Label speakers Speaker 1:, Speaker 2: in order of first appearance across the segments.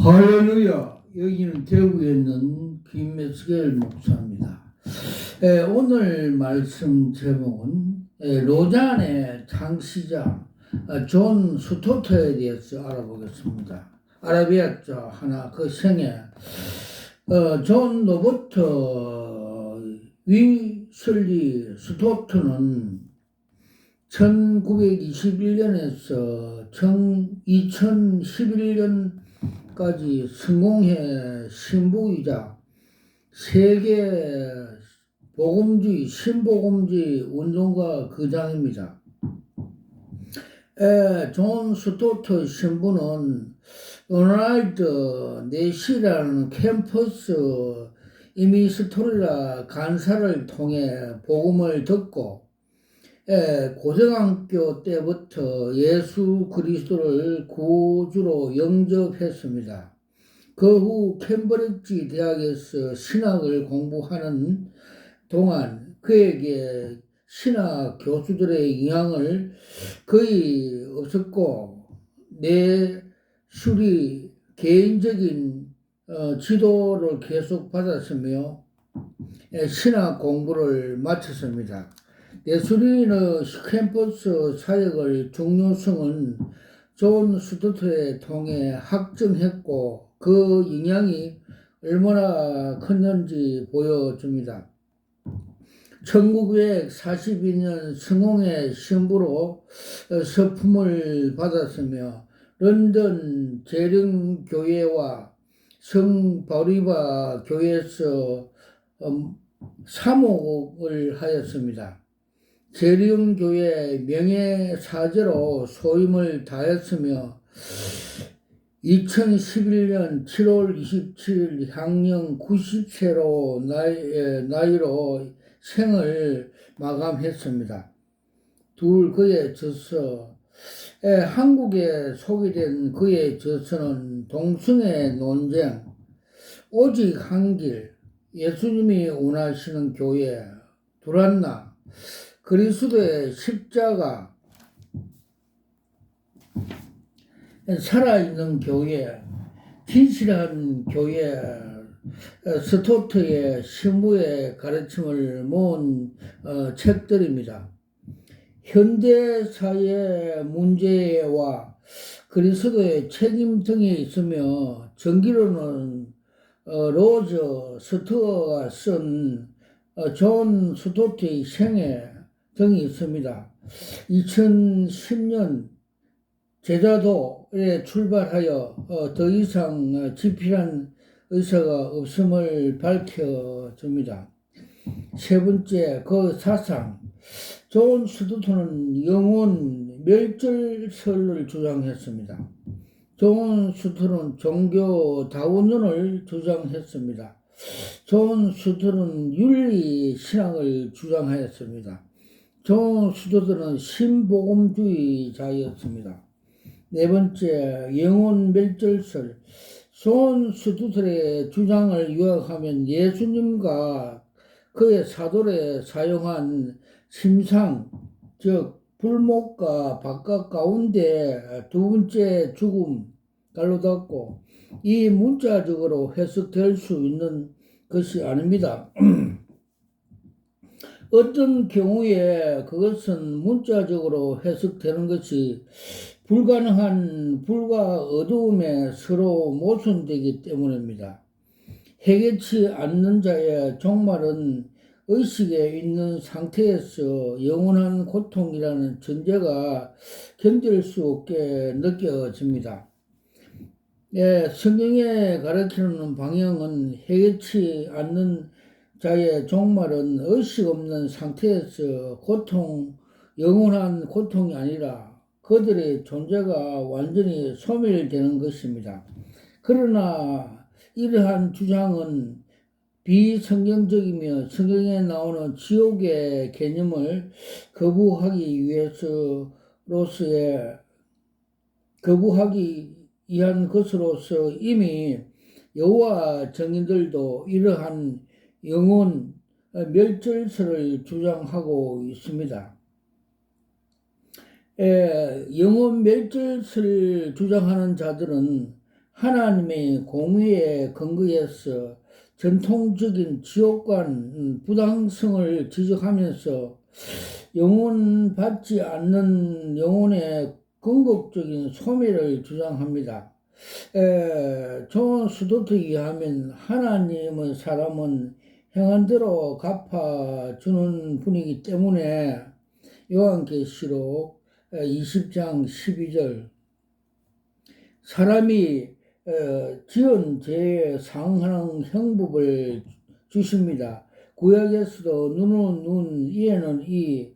Speaker 1: 할렐루야. 여기는 대구에 있는 김메스겔 목사입니다. 오늘 말씀 제목은 로잔의 창시자 존 스토트에 대해서 알아보겠습니다. 아라비아자 하나 그 생애 존 로버트 윙슬리 스토트는 1921년에서 2011년까지 성공회 신부이자 세계 복음주의, 신복음주의 운동가 거장입니다. 존 스토트 신부는 로널드 내시라는 캠퍼스 이미스토리라 간사를 통해 복음을 듣고 고등학교 때부터 예수 그리스도를 구주로 영접했습니다. 그 후 캠브리지 대학에서 신학을 공부하는 동안 그에게 신학 교수들의 영향을 거의 없었고 내술이 개인적인 지도를 계속 받았으며 신학 공부를 마쳤습니다. 예수리의 캠퍼스 사역의 중요성은 존 스토트에 통해 확증했고 그 영향이 얼마나 컸는지 보여줍니다. 1942년 성공의 신부로 서품을 받았으며 런던 재림교회와 성바리바 교회에서 사목을 하였습니다. 재림교회 명예사제로 소임을 다했으며 2011년 7월 27일 향년 90세로 나이로 생을 마감했습니다. 그의 저서 한국에 소개된 그의 저서는 동성애 논쟁, 오직 한 길, 예수님이 원하시는 교회, 두란나, 그리스도의 십자가, 살아있는 교회, 진실한 교회, 스토트의 신부의 가르침을 모은 책들입니다. 현대사회 문제와 그리스도의 책임 등에 있으며 전기로는 로즈 스튜어가 쓴 존 스토트의 생애 등이 있습니다. 2010년 제자도에 출발하여 더 이상 집필한 의사가 없음을 밝혀줍니다. 세 번째, 그 사상. 존 스토트는 영혼 멸절설을 주장했습니다. 존 스토트는 종교 다원론을 주장했습니다. 존 스토트는 윤리 신앙을 주장하였습니다. 존 스토트는 신복음주의자였습니다. 네 번째, 영혼 멸절설. 존 스토트의 주장을 요약하면 예수님과 그의 사도에 사용한 심상, 즉 불목과 바깥 가운데 두 번째 죽음, 갈로 닫고 이 문자적으로 해석될 수 있는 것이 아닙니다. 어떤 경우에 그것은 문자적으로 해석되는 것이 불가능한 불과 어두움에 서로 모순되기 때문입니다. 해결치 않는 자의 종말은 의식에 있는 상태에서 영원한 고통이라는 전제가 견딜 수 없게 느껴집니다. 성경에 가르치는 방향은 해결치 않는 자의 종말은 의식 없는 상태에서 영원한 고통이 아니라 그들의 존재가 완전히 소멸되는 것입니다. 그러나 이러한 주장은 비성경적이며 성경에 나오는 지옥의 개념을 거부하기 위한 것으로서 이미 여호와 증인들도 이러한 영혼 멸절설을 주장하고 있습니다. 영혼 멸절설을 주장하는 자들은 하나님의 공의에 근거해서 전통적인 지옥관 부당성을 지적하면서 영혼 받지 않는 영혼의 궁극적인 소멸을 주장합니다. 존 스토트에 의하면 하나님은 사람은 행한 대로 갚아주는 분이기 때문에 요한계시록 20장 12절 사람이 지은 죄에 상하는 형법을 주십니다. 구약에서도 눈은 눈, 이에는 이,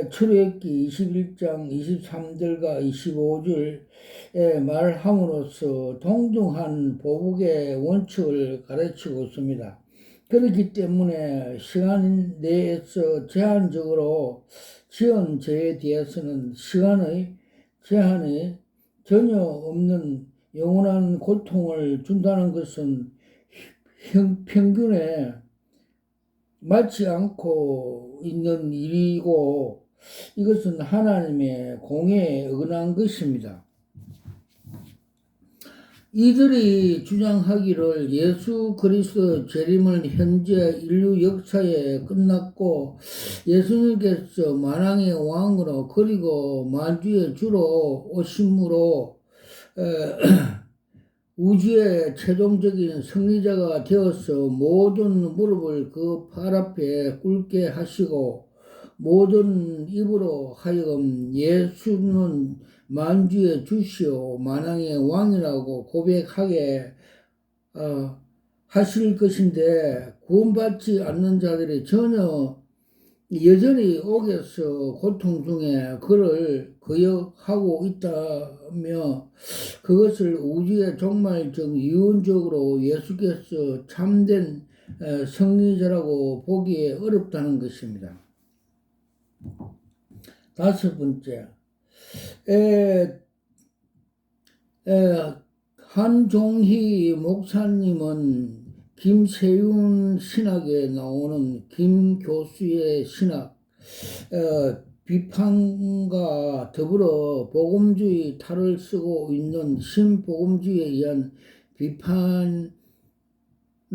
Speaker 1: 출애굽기 21장 23절과 25절에 말함으로써 동등한 보복의 원칙을 가르치고 있습니다. 그렇기 때문에 시간 내에서 제한적으로 지은 죄에 대해서는 시간의 제한이 전혀 없는 영원한 고통을 준다는 것은 평균에 맞지 않고 있는 일이고 이것은 하나님의 공의에 어긋난 것입니다. 이들이 주장하기를 예수 그리스도 재림은 현재 인류 역사에 끝났고 예수님께서 만왕의 왕으로 그리고 만주의 주로 오심으로 우주의 최종적인 승리자가 되어서 모든 무릎을 그 팔 앞에 꿇게 하시고 모든 입으로 하여금 예수는 만주의 주시오 만왕의 왕이라고 고백하게 하실 것인데 구원받지 않는 자들이 전혀 여전히 옥에서 고통 중에 그를 거역하고 있다며 그것을 우주의 종말적 유언적으로 예수께서 참된 승리자라고 보기에 어렵다는 것입니다. 다섯 번째, 한종희 목사님은 김세윤 신학에 나오는 김 교수의 신학 비판과 더불어 복음주의 탈을 쓰고 있는 신복음주의에 의한 비판을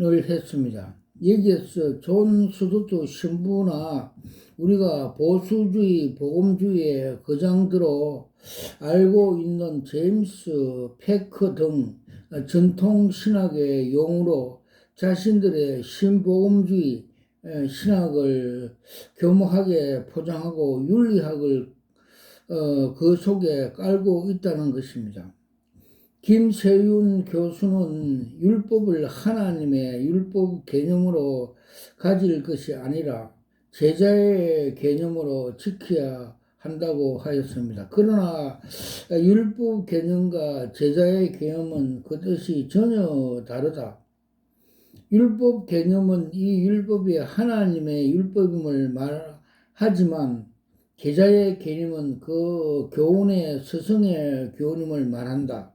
Speaker 1: 했습니다. 여기에서 존 스투트 신부나 우리가 보수주의, 복음주의의 거장들로 알고 있는 제임스 패커 등 전통신학의 용어로 자신들의 신복음주의 신학을 교묘하게 포장하고 윤리학을 그 속에 깔고 있다는 것입니다. 김세윤 교수는 율법을 하나님의 율법 개념으로 가질 것이 아니라 제자의 개념으로 지켜야 한다고 하였습니다. 그러나 율법 개념과 제자의 개념은 그 뜻이 전혀 다르다. 율법 개념은 이 율법이 하나님의 율법임을 말하지만 제자의 개념은 그 교훈의 스승의 교훈임을 말한다.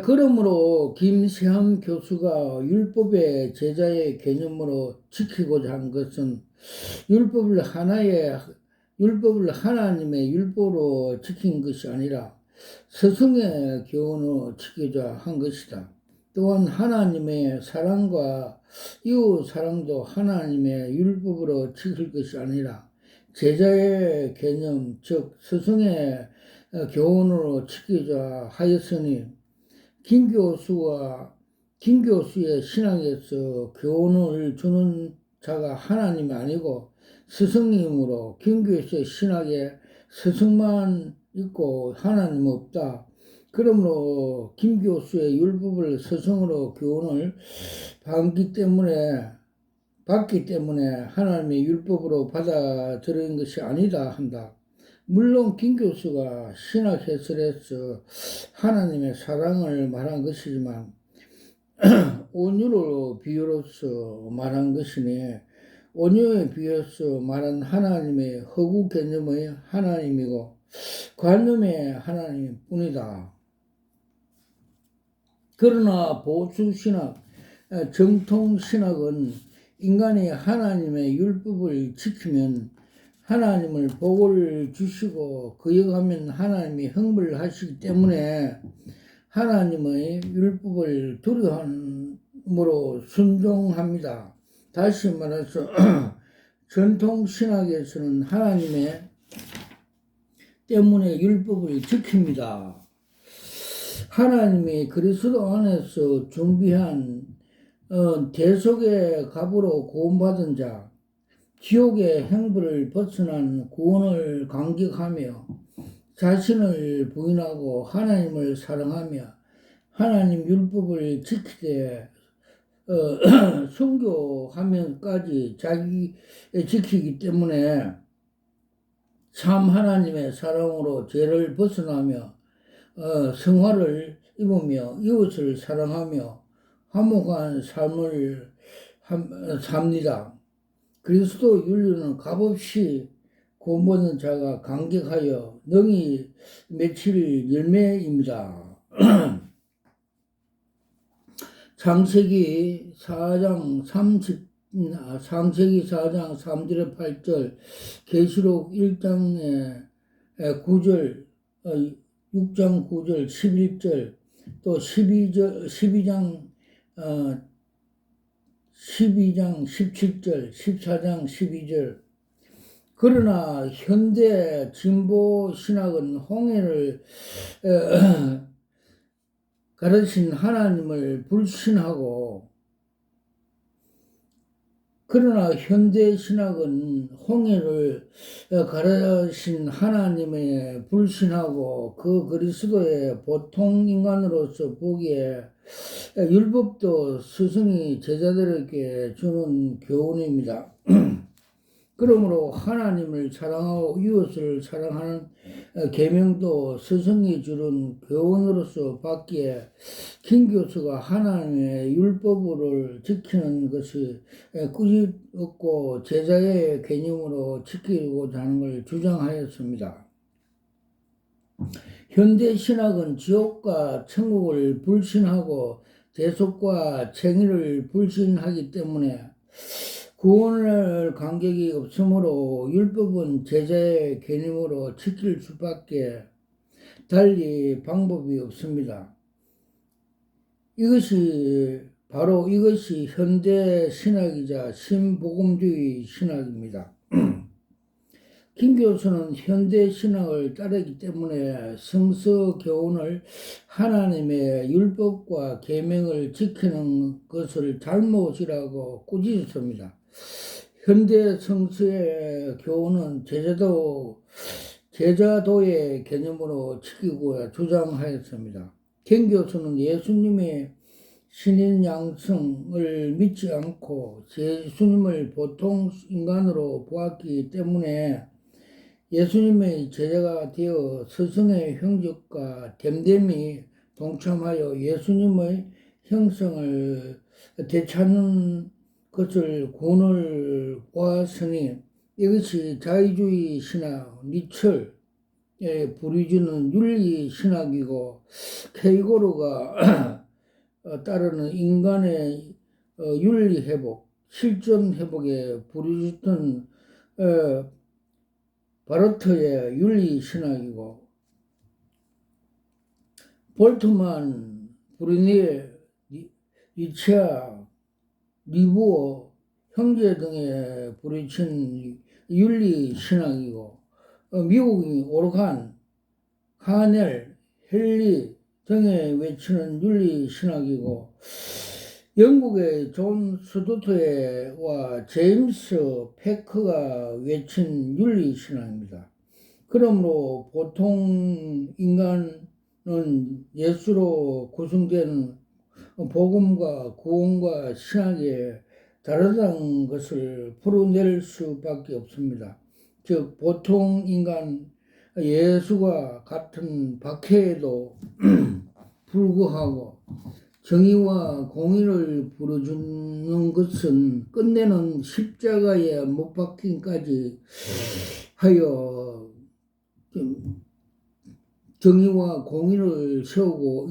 Speaker 1: 그러므로 김세함 교수가 율법의 제자의 개념으로 지키고자 한 것은 율법을 하나님의 율법으로 지킨 것이 아니라 스승의 교훈으로 지키자 한 것이다. 또한 하나님의 사랑과 이웃 사랑도 하나님의 율법으로 지킬 것이 아니라 제자의 개념, 즉 스승의 교훈으로 지키자 하였으니 김 교수의 신앙에서 교훈을 주는 자가 하나님이 아니고 스승이므로 김 교수의 신학에 스승만 있고 하나님은 없다. 그러므로 김 교수의 율법을 스승으로 교훈을 받기 때문에 하나님의 율법으로 받아들인 것이 아니다 한다. 물론 김 교수가 신학 해설에서 하나님의 사랑을 말한 것이지만 온유로 비유로서 말한 것이니 온유에 비해서 말한 하나님의 허구 개념의 하나님이고 관념의 하나님 뿐이다. 그러나 보수신학, 정통신학은 인간이 하나님의 율법을 지키면 하나님을 복을 주시고 거역하면 하나님이 형벌을 하시기 때문에 하나님의 율법을 두려워함으로 순종합니다. 다시 말해서 전통 신학에서는 하나님의 때문에 율법을 지킵니다. 하나님이 그리스도 안에서 준비한 대속의 값으로 구원받은 자, 지옥의 행벌을 벗어난 구원을 감격하며 자신을 부인하고 하나님을 사랑하며 하나님 율법을 지키되 순교하면까지 자기 지키기 때문에 참 하나님의 사랑으로 죄를 벗어나며 성화를 입으며 이웃을 사랑하며 화목한 삶을 삽니다. 그리스도 윤리는 값없이 구원받은 자가 감격하여 능히 맺힐 열매입니다. 창세기 4장 3절에 8절, 계시록 1장에 9절, 6장 9절, 11절, 또 12장 17절, 14장 12절. 그러나 현대 진보 신학은 홍해를 가르친 하나님을 불신하고, 그러나 현대 신학은 홍해를 가르신 하나님의 불신하고 그 그리스도의 보통 인간으로서 보기에 율법도 스승이 제자들에게 주는 교훈입니다. 그러므로 하나님을 사랑하고 이웃을 사랑하는 계명도 스승이 주는 교훈으로서 받기에 김 교수가 하나님의 율법을 지키는 것이 꾸짖었고 제자의 개념으로 지키고자 하는 걸 주장하였습니다. 현대 신학은 지옥과 천국을 불신하고 대속과 정의를 불신하기 때문에 구원을 간격이 없으므로 율법은 제자의 개념으로 지킬 수밖에 달리 방법이 없습니다. 이것이 현대 신학이자 신복음주의 신학입니다. 김 교수는 현대 신학을 따르기 때문에 성서 교훈을 하나님의 율법과 계명을 지키는 것을 잘못이라고 꾸짖었습니다. 현대 성서의 교훈은 제자도의 개념으로 지키고야 주장하였습니다. 김 교수는 예수님의 신인 양성을 믿지 않고 예수님을 보통 인간으로 보았기 때문에 예수님의 제자가 되어 스승의 형적과 됨됨이 동참하여 예수님의 형성을 되찾는 것을 구원을 보았으니 이것이 자유주의 신학 니철에 부르주는 윤리 신학이고 케이고르가 따르는 인간의 윤리 회복, 실존 회복에 부르주던 바르트의 윤리 신학이고 볼트만, 브루니에, 니체아, 리부어, 형제 등에 부르친 윤리 신학이고 미국의 오르간, 하넬, 헨리 등에 외치는 윤리 신학이고 영국의 존 스투트와 제임스 패커가 외친 윤리 신학입니다. 그러므로 보통 인간은 예수로 구성되는 복음과 구원과 신학에 다르다는 것을 풀어낼 수밖에 없습니다. 즉 보통 인간 예수가 같은 박해에도 불구하고 정의와 공의를 부르주는 것은 끝내는 십자가에 못 박힘까지 하여 정의와 공의를 세우고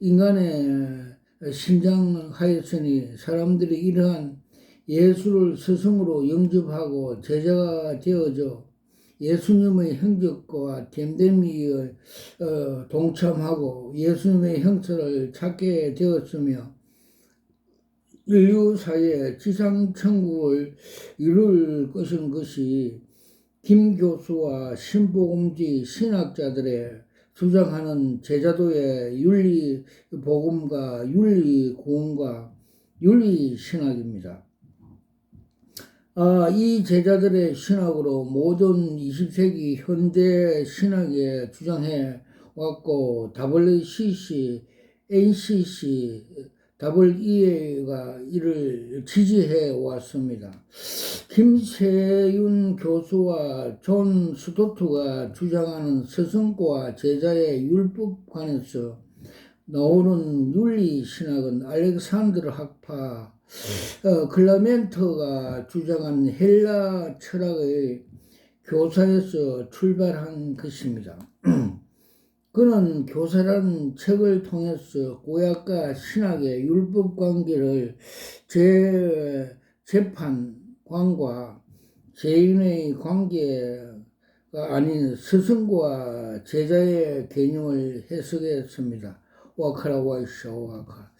Speaker 1: 인간의 신장하였으니 사람들이 이러한 예수를 스승으로 영접하고 제자가 되어져 예수님의 행적과 됨됨이 동참하고 예수님의 형체를 찾게 되었으며 인류사에 지상천국을 이룰 것이 김 교수와 신복음주의 신학자들의 주장하는 제자도의 윤리복음과 윤리구원과 윤리신학입니다. 이 제자들의 신학으로 모든 20세기 현대 신학에 주장해 왔고 WCC, NCC, WEA가 이를 지지해 왔습니다. 김세윤 교수와 존 스토트가 주장하는 스승과 제자의 율법관에서 나오는 윤리신학은 알렉산드르 학파 클라멘트가 주장한 헬라 철학의 교사에서 출발한 것입니다. 그는 교사라는 책을 통해서 구약과 신학의 율법 관계를 재판관과 죄인의 관계가 아닌 스승과 제자의 개념을 해석했습니다. 와카라와이샤와카.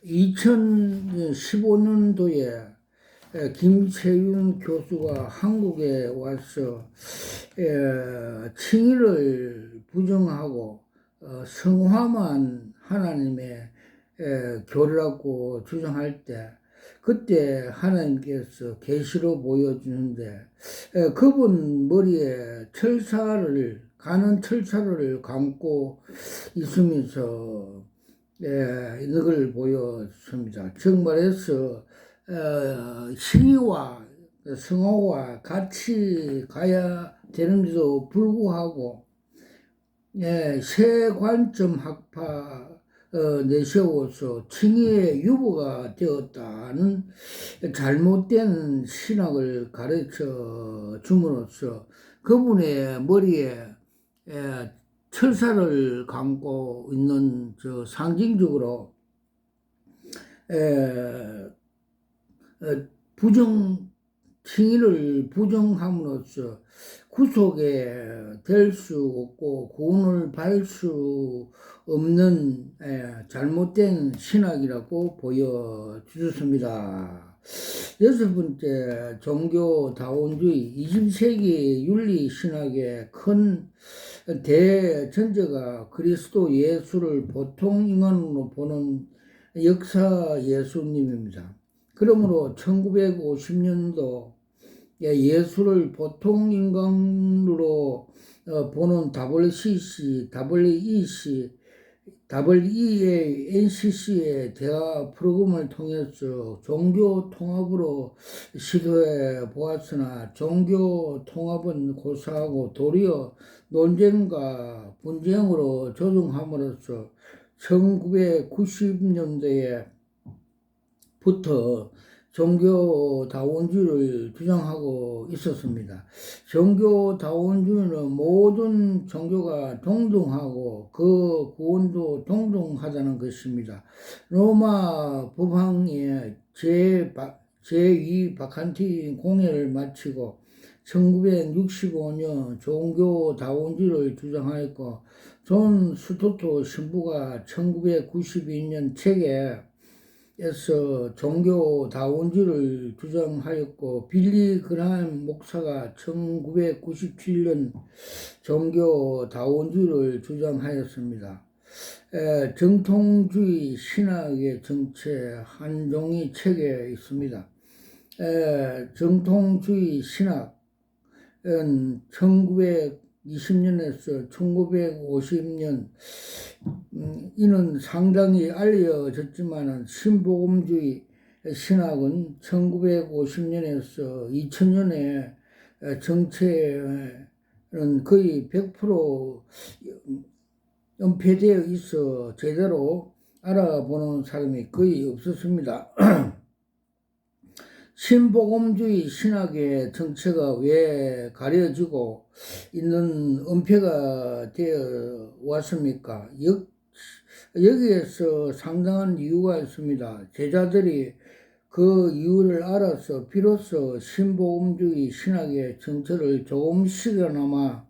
Speaker 1: 2015년도에 김세윤 교수가 한국에 와서 칭의를 부정하고 성화만 하나님의 교리라고 주장할 때 그때 하나님께서 계시로 보여주는데 그분 머리에 가는 철사를 감고 있으면서 있는 걸 보였습니다. 즉 말해서 시와 성화와 같이 가야 되는데도 불구하고 새 관점 학파 내세워서 칭의의 유보가 되었다는 잘못된 신학을 가르쳐 줌으로써 그분의 머리에 철사를 감고 있는 상징적으로 칭의를 부정함으로써 구속에 될 수 없고 구원을 받을 수 없는 잘못된 신학이라고 보여주셨습니다. 여섯 번째, 종교다원주의. 20세기 윤리신학의 큰 대전제가 그리스도 예수를 보통 인간으로 보는 역사 예수님입니다. 그러므로 1950년도 예수를 보통 인간으로 보는 WCC, WEA, NCC의 대화 프로그램을 통해서 종교 통합으로 시도해 보았으나 종교 통합은 고사하고 도리어 논쟁과 분쟁으로 조정함으로써 1990년대에 부터 종교다원주의를 주장하고 있었습니다. 종교다원주의는 모든 종교가 동등하고 그 구원도 동등하다는 것입니다. 로마 법황의 제2 바칸티 공회를 마치고 1965년 종교다원주의를 주장하였고 존 스토트 신부가 1992년 책에 에서 종교다원주의를 주장하였고 빌리 그라햄 목사가 1997년 종교다원주의를 주장하였습니다. 정통주의 신학의 정체 한 종이 책에 있습니다. 정통주의 신학은 1920년에서 1950년 이는 상당히 알려졌지만 신복음주의 신학은 1950년에서 2000년에 정체는 거의 100% 은폐되어 있어 제대로 알아보는 사람이 거의 없었습니다. 신복음주의 신학의 정체가 왜 가려지고 있는 은폐가 되어 왔습니까? 여기에서 상당한 이유가 있습니다. 제자들이 그 이유를 알아서 비로소 신복음주의 신학의 정체를 조금씩이나마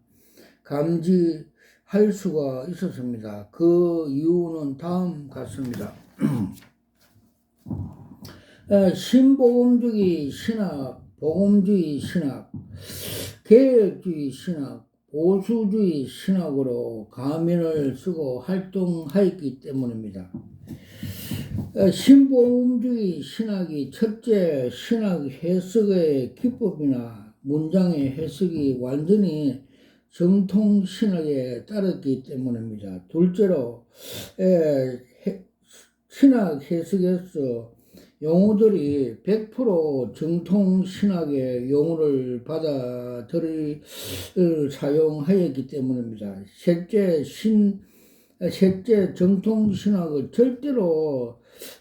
Speaker 1: 감지할 수가 있었습니다. 그 이유는 다음 같습니다. 신복음주의 신학, 복음주의 신학, 개혁주의 신학, 보수주의 신학으로 가면을 쓰고 활동하였기 때문입니다. 신복음주의 신학이 첫째 신학 해석의 기법이나 문장의 해석이 완전히 정통 신학에 따랐기 때문입니다. 둘째로 신학 해석에서 용어들이 100% 정통 신학의 용어를 받아들이 사용하였기 때문입니다. 셋째 정통 신학을 절대로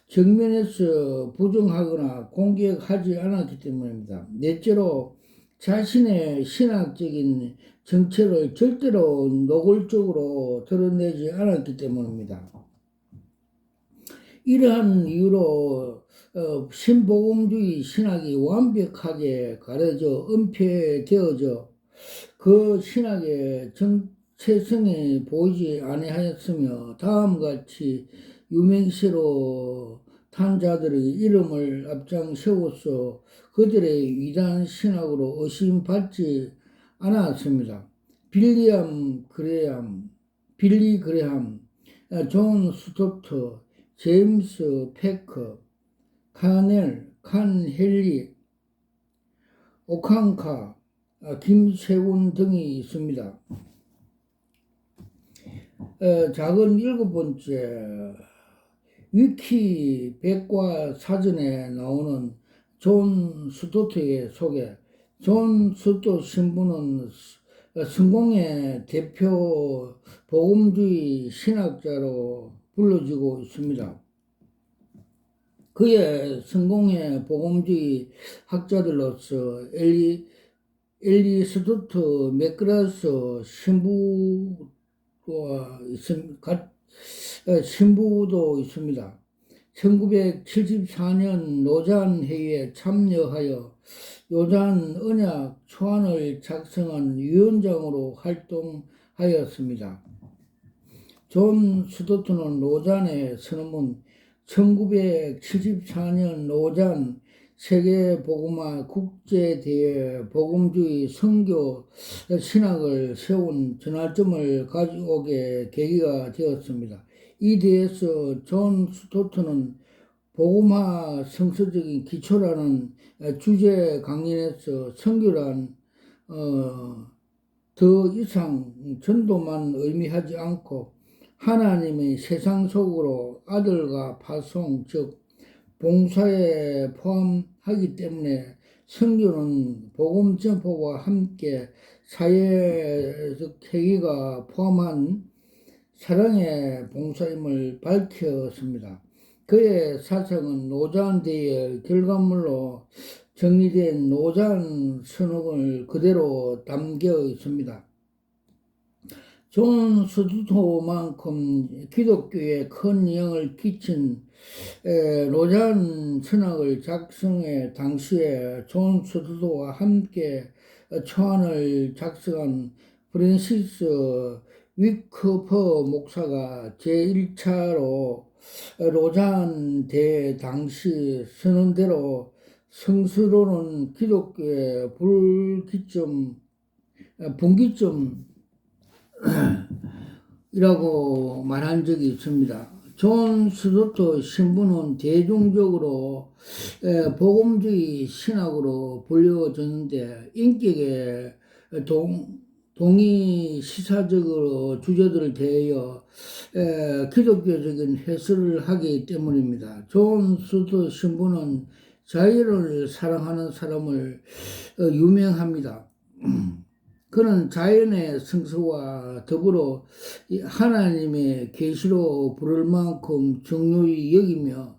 Speaker 1: 정면에서 부정하거나 공격하지 않았기 때문입니다. 넷째로 자신의 신학적인 정체를 절대로 노골적으로 드러내지 않았기 때문입니다. 이러한 이유로 신복음주의 신학이 완벽하게 가려져 은폐되어져 그 신학의 정체성이 보이지 아니하였으며 다음과 같이 유명시로 탄 자들의 이름을 앞장세워서 그들의 위대한 신학으로 의심받지 않았습니다. 빌리 그레함, 존 스토트, 제임스 패커, 칸 헨리, 오칸카, 김세훈 등이 있습니다. 작은 7번째 위키 백과 사전에 나오는 존 스토트의 소개. 존 스토트 신부는 성공의 대표 복음주의 신학자로 불려지고 있습니다. 그의 성공의 복음주의 학자들로서 엘리 스토트 맥그라스 신부도 있습니다. 1974년 로잔 회의에 참여하여 로잔 언약 초안을 작성한 위원장으로 활동하였습니다. 존 스토트는 로잔의 선언문 1974년 로잔 세계복음화 국제대회 복음주의 선교 신학을 세운 전환점을 가져오게 계기가 되었습니다. 이 대해서 존 스토트는 복음화 성서적인 기초라는 주제 강연에서 선교란 더 이상 전도만 의미하지 않고 하나님의 세상 속으로 아들과 파송 즉 봉사에 포함하기 때문에 선교는 복음 전포와 함께 사회적 행위가 포함한 사랑의 봉사임을 밝혔습니다. 그의 사상은 로잔 대회의 결과물로 정리된 로잔 선언을 그대로 담겨 있습니다. 존 스토트만큼 기독교에 큰 영향을 끼친 로잔 선언을 작성해 당시에 존 스토트와 함께 초안을 작성한 프랜시스 위커퍼 목사가 제1차로 로잔 대회 당시 선언대로 성스러운 기독교의 분기점이라고 말한 적이 있습니다. 존 스토트 신부는 대중적으로 복음주의 신학으로 불려졌는데 인격의 동의 시사적으로 주제들을 대하여 기독교적인 해설을 하기 때문입니다. 존 스토트 신부는 자연을 사랑하는 사람을 유명합니다. 그는 자연의 성서와 더불어 하나님의 계시로 부를 만큼 중요히 여기며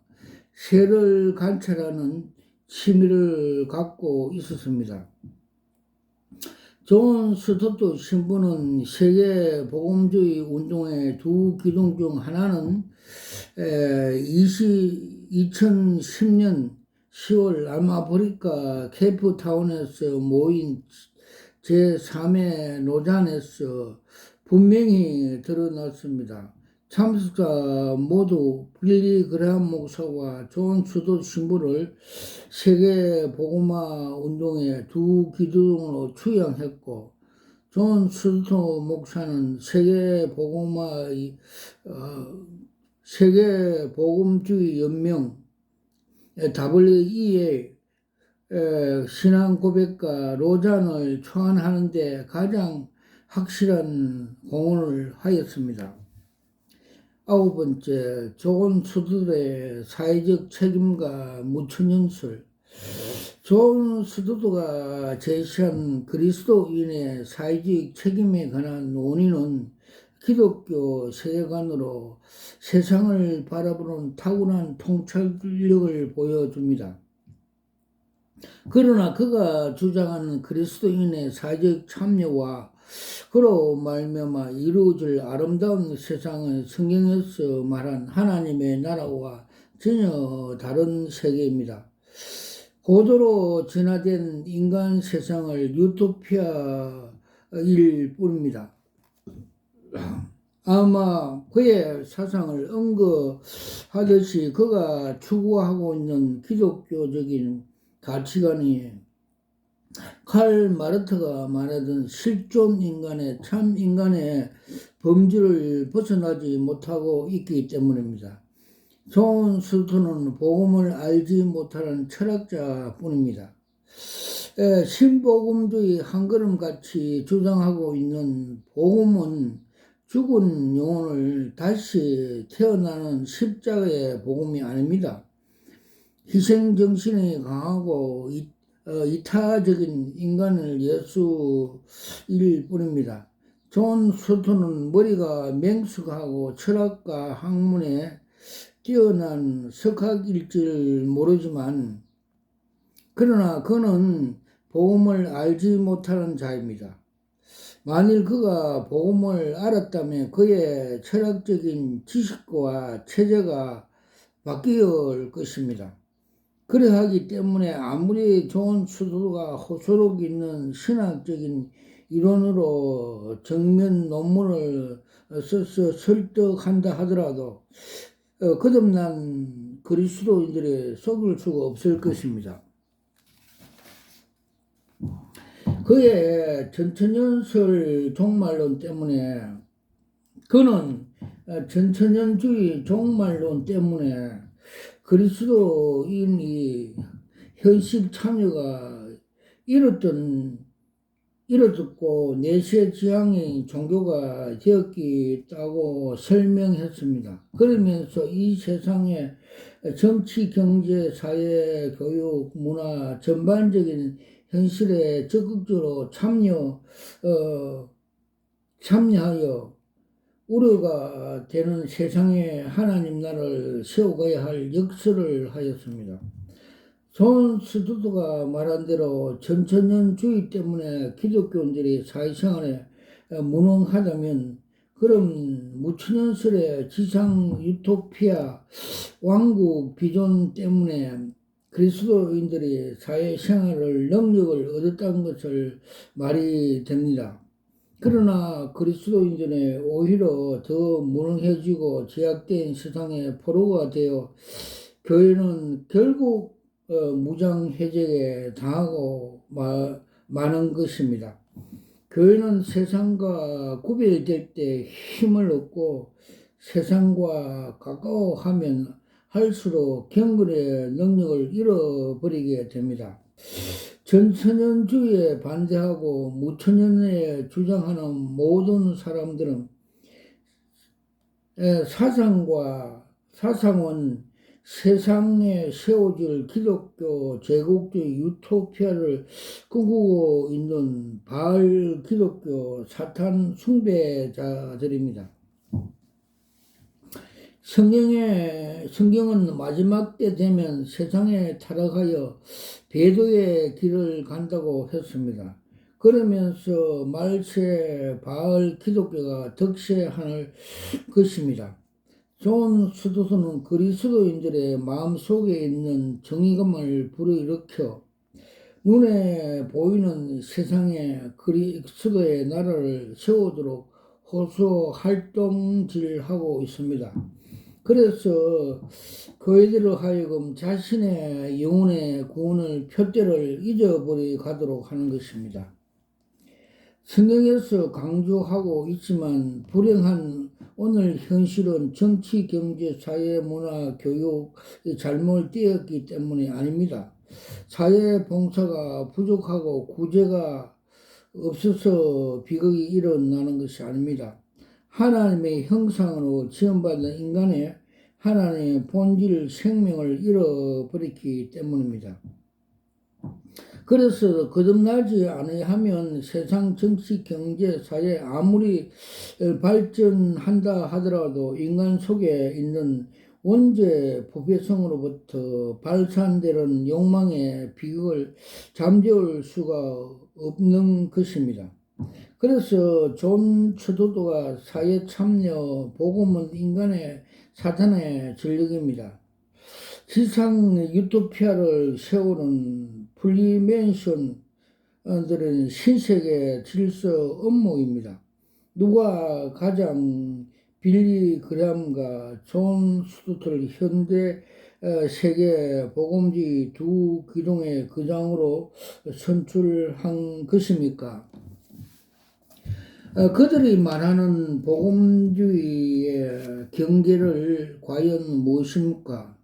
Speaker 1: 새를 관찰하는 취미를 갖고 있었습니다. 존 스토트 신부는 세계 복음주의 운동의 두 기둥 중 하나는 2010년 10월 남아프리카 케이프타운에서 모인 제3회 노잔에서 분명히 드러났습니다. 참석자 모두 빌리 그레함 목사와 존 수도 신부를 세계 복음화 운동의 두 기둥으로 추앙했고, 존 수도 목사는 세계 복음화의 세계 복음주의 연명 WEA 신앙 고백과 로잔을 초안하는 데 가장 확실한 공헌을 하였습니다. 9번째, 존 스튜드의 사회적 책임과 무천연설. 존 스튜드가 제시한 그리스도인의 사회적 책임에 관한 논의는 기독교 세계관으로 세상을 바라보는 타고난 통찰력을 보여줍니다. 그러나 그가 주장하는 그리스도인의 사회적 참여와 그로 말미암아 이루어질 아름다운 세상은 성경에서 말한 하나님의 나라와 전혀 다른 세계입니다. 고도로 진화된 인간 세상을 유토피아일 뿐입니다. 아마 그의 사상을 언급하듯이 그가 추구하고 있는 기독교적인 가치관이 칼 마르트가 말하던 실존 인간의 참 인간의 범주를 벗어나지 못하고 있기 때문입니다. 존 스튜드는 복음을 알지 못하는 철학자뿐입니다. 신복음주의 한걸음같이 주장하고 있는 복음은 죽은 영혼을 다시 태어나는 십자가의 복음이 아닙니다. 희생정신이 강하고 이타적인 인간을 예수일 뿐입니다. 존 스튜드는 머리가 맹숙하고 철학과 학문에 뛰어난 석학일지를 모르지만 그러나 그는 복음을 알지 못하는 자입니다. 만일 그가 복음을 알았다면 그의 철학적인 지식과 체제가 바뀔 것입니다. 그러하기 때문에 아무리 존 스튜드가 호소력 있는 신학적인 이론으로 정면 논문을 써서 설득한다 하더라도 거듭난 그리스도인들이 속일 수가 없을 것입니다. 그의 전천연설 종말론 때문에 그는 전천연주의 종말론 때문에 그리스도인이 현실 참여가 이뤄졌고 내세 지향의 종교가 되었다고 설명했습니다. 그러면서 이 세상의 정치, 경제, 사회, 교육, 문화 전반적인 현실에 적극적으로 참여하여 우려가 되는 세상에 하나님 나라를 세워가야 할 역설을 하였습니다. 존 스튜드가 말한 대로 전천년주의 때문에 기독교인들이 사회생활에 무능하다면 그럼 무천년설의 지상 유토피아 왕국 비전 때문에 그리스도인들이 사회생활을 능력을 얻었다는 것을 말이 됩니다. 그러나 그리스도인들은 오히려 더 무능해지고 제약된 세상의 포로가 되어 교회는 결국 무장해제에 당하고 마는 것입니다. 교회는 세상과 구별될 때 힘을 얻고 세상과 가까워하면 할수록 경건의 능력을 잃어버리게 됩니다. 전천연주의에 반대하고 무천연에 주장하는 모든 사람들은 사상은 세상에 세워질 기독교 제국주의 유토피아를 꿈꾸고 있는 바알 기독교 사탄 숭배자들입니다. 성경은 마지막 때 되면 세상에 타락하여 배도의 길을 간다고 했습니다. 그러면서 말세 바알 기독교가 득세할 것입니다. 좋은 수도수는 그리스도인들의 마음속에 있는 정의감을 불어일으켜 눈에 보이는 세상에 그리스도의 나라를 세우도록 호소 활동질하고 있습니다. 그래서 그이들로 하여금 자신의 영혼의 구원을 표대를 잊어버려 가도록 하는 것입니다. 성경에서 강조하고 있지만 불행한 오늘 현실은 정치, 경제, 사회, 문화, 교육이 잘못 되었기 때문이 아닙니다. 사회 봉사가 부족하고 구제가 없어서 비극이 일어나는 것이 아닙니다. 하나님의 형상으로 지음받은 인간의 하나님의 본질 생명을 잃어버렸기 때문입니다. 그래서 거듭나지 아니하면 세상 정치, 경제, 사회 아무리 발전한다 하더라도 인간 속에 있는 원죄 부패성으로부터 발산되는 욕망의 비극을 잠재울 수가 없는 것입니다. 그래서 존 추도도가 사회 참여, 복음은 인간의 사탄의 전력입니다. 지상 유토피아를 세우는 프리맨션들은 신세계 질서 업무입니다. 누가 가장 빌리 그램과 존 스투트를 현대 세계 복음주의 두 기둥의 거장으로 선출한 것입니까? 그들이 말하는 복음주의의 경계를 과연 무엇입니까?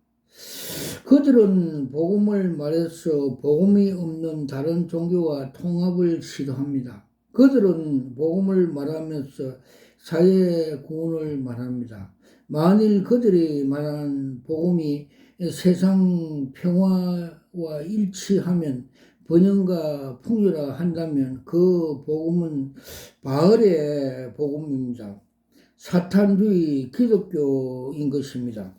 Speaker 1: 그들은 복음을 말해서 복음이 없는 다른 종교와 통합을 시도합니다. 그들은 복음을 말하면서 사회 구원을 말합니다. 만일 그들이 말하는 복음이 세상 평화와 일치하면 번영과 풍요라 한다면 그 복음은 바알의 복음입니다. 사탄주의 기독교인 것입니다.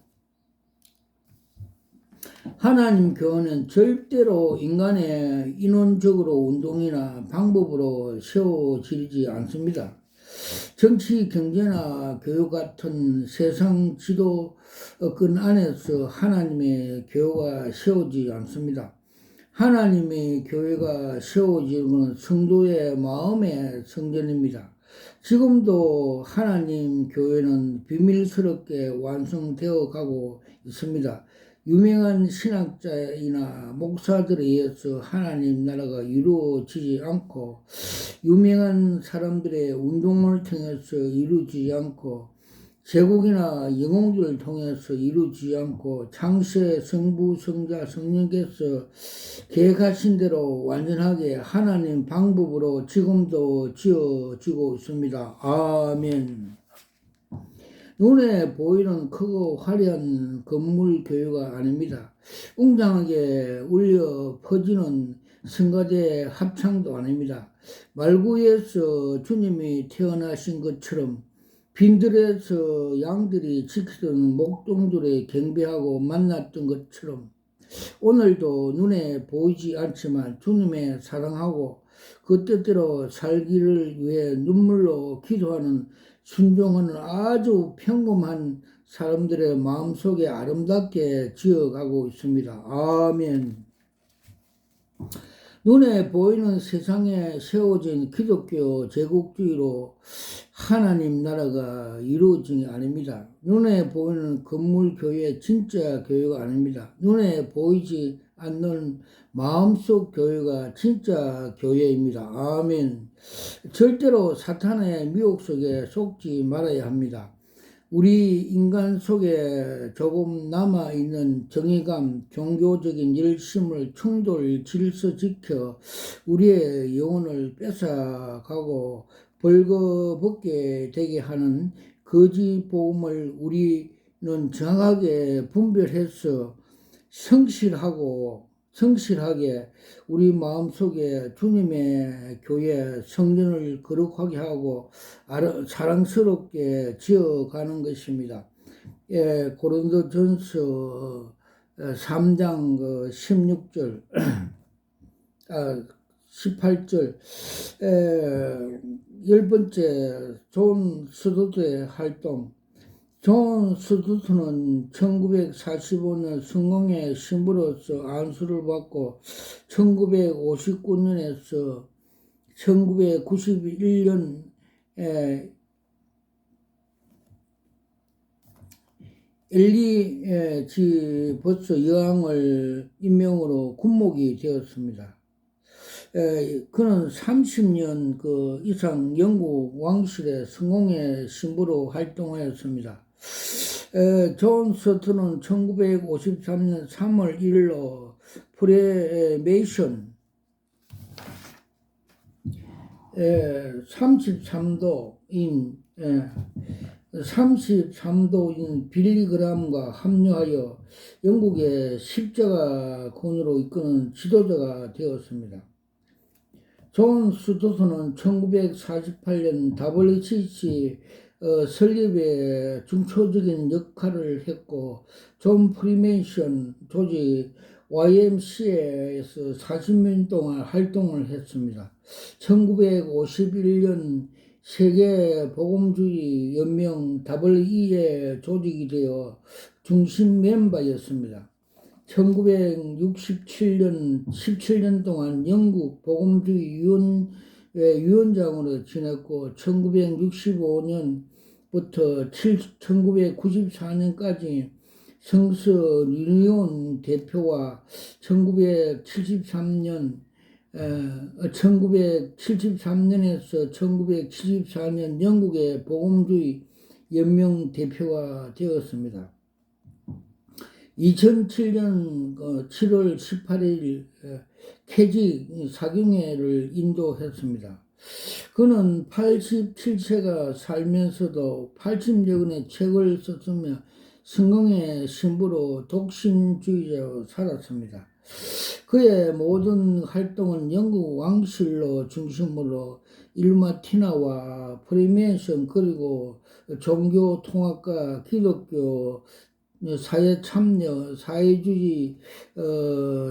Speaker 1: 하나님 교회는 절대로 인간의 인원적으로 운동이나 방법으로 세워지지 않습니다. 정치, 경제나 교육 같은 세상 지도권 안에서 하나님의 교회가 세워지지 않습니다. 하나님의 교회가 세워지는 것은 성도의 마음의 성전입니다. 지금도 하나님 교회는 비밀스럽게 완성되어 가고 있습니다. 유명한 신학자이나 목사들에 의해서 하나님 나라가 이루어지지 않고 유명한 사람들의 운동을 통해서 이루어지지 않고 제국이나 영웅들을 통해서 이루어지지 않고 창세 성부 성자 성령께서 계획하신 대로 완전하게 하나님 방법으로 지금도 지어지고 있습니다. 아멘. 눈에 보이는 크고 화려한 건물 교회가 아닙니다. 웅장하게 울려 퍼지는 성가대 합창도 아닙니다. 말구에서 주님이 태어나신 것처럼 빈들에서 양들이 지키던 목동들에 경배하고 만났던 것처럼 오늘도 눈에 보이지 않지만 주님의 사랑하고 그 뜻대로 살기를 위해 눈물로 기도하는 순종하는 아주 평범한 사람들의 마음속에 아름답게 지어가고 있습니다. 아멘. 눈에 보이는 세상에 세워진 기독교 제국주의로 하나님 나라가 이루어진 게 아닙니다. 눈에 보이는 건물 교회 진짜 교회가 아닙니다. 눈에 보이지 않는 마음속 교회가 진짜 교회입니다. 아멘. 절대로 사탄의 미혹 속에 속지 말아야 합니다. 우리 인간 속에 조금 남아있는 정의감, 종교적인 열심을 충돌 질서 지켜 우리의 영혼을 뺏어가고 벌거벗게 되게 하는 거짓 복음을 우리는 정확하게 분별해서 성실하게 우리 마음속에 주님의 교회 성전을 거룩하게 하고 사랑스럽게 지어가는 것입니다. 예, 고린도전서 3장 16절 18절 10번째 존 스투트의 활동 존 스투트는 1945년 성공의 신부로서 안수를 받고 1959년에서 1991년 엘리지버스 여왕을 임명으로 군목이 되었습니다. 그는 30년 이상 영국 왕실의 성공의 신부로 활동하였습니다. 존 스투트는 1953년 3월 1일로 프레메이션 33도인 빌리그람과 합류하여 영국의 십자가군으로 이끄는 지도자가 되었습니다. 존 스투트는 1948년 WCC 설립에 중초적인 역할을 했고 존 프리메이션 조직 YMCA에서 40년 동안 활동을 했습니다. 1951년 세계복음주의 연맹 WEA 조직이 되어 중심 멤버였습니다. 1967년 17년 동안 영국 복음주의 위원장으로 지냈고 1965년부터 1994년까지 성서 유니온 대표와 1973년에서 1974년 영국의 복음주의 연맹 대표가 되었습니다. 2007년 7월 18일 캐지 사경회를 인도했습니다. 그는 87세가 살면서도 80여 권의 책을 썼으며 성공의 신부로 독신주의자로 살았습니다. 그의 모든 활동은 영국 왕실로 중심으로 일루마티나와 프리메이션 그리고 종교 통합과 기독교 사회 참여, 사회주의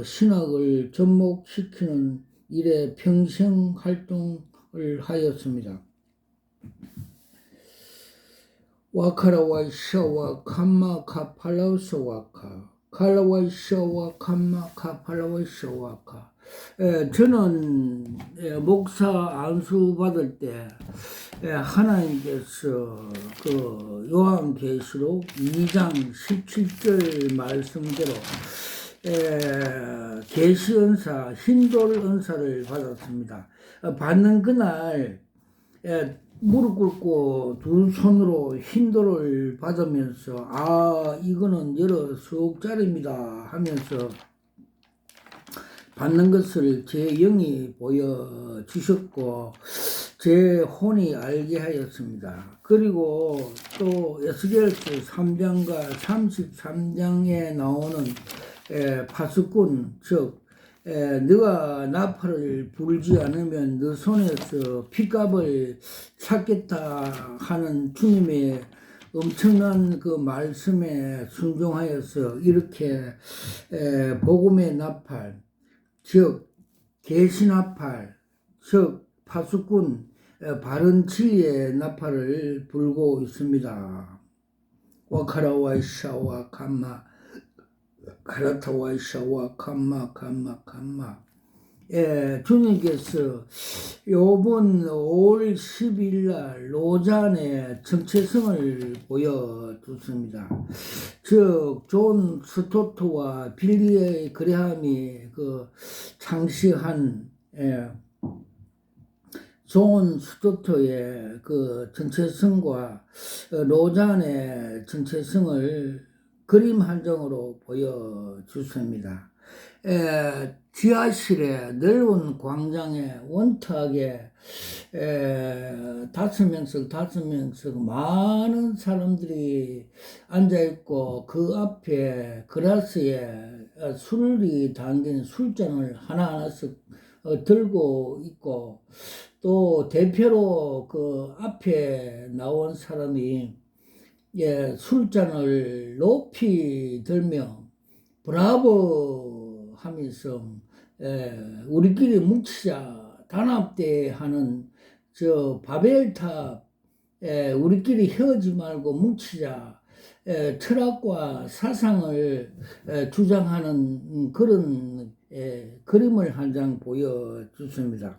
Speaker 1: 신학을 접목시키는 일에 평생 활동을 하였습니다. 와카라와이샤와 캄마카 팔라우스와카 칼라와이샤와 캄마카 팔라와이샤와카 저는 목사 안수 받을 때 하나님께서 요한계시록 2장 17절 말씀대로 계시 은사, 힌돌 은사를 받았습니다. 받는 그날 무릎 꿇고 두 손으로 힌돌을 받으면서 이거는 여러 수억짜리입니다 하면서 받는 것을 제 영이 보여주셨고 제 혼이 알게 하였습니다. 그리고 또 에스겔서 3장과 33장에 나오는 파수꾼 즉 네가 나팔을 불지 않으면 네 손에서 핏값을 찾겠다 하는 주님의 엄청난 그 말씀에 순종하여서 이렇게 복음의 나팔 즉 계시 나팔 즉 파수꾼 바른 진리의 나팔을 불고 있습니다. 와카라와이샤와 감마 카라타와이샤와 감마 주님께서 요번 5월 10일 날 로잔의 정체성을 보여줬습니다. 즉 존 스투트와 빌리 그레함이 창시한 존 스투트의 정체성과 로잔의 정체성을 그림 한 장으로 보여주습니다. 지하실에 넓은 광장에 원탁에 5명씩 많은 사람들이 앉아있고 그 앞에 그라스에 술이 담긴 술잔을 하나하나씩 들고 있고 또 대표로 그 앞에 나온 사람이 술잔을 높이 들며 브라보 하면서 우리끼리 뭉치자 단합대하는 저 바벨탑 우리끼리 헤어지지 말고 뭉치자 철학과 사상을 주장하는 그런 그림을 한 장 보여주십니다.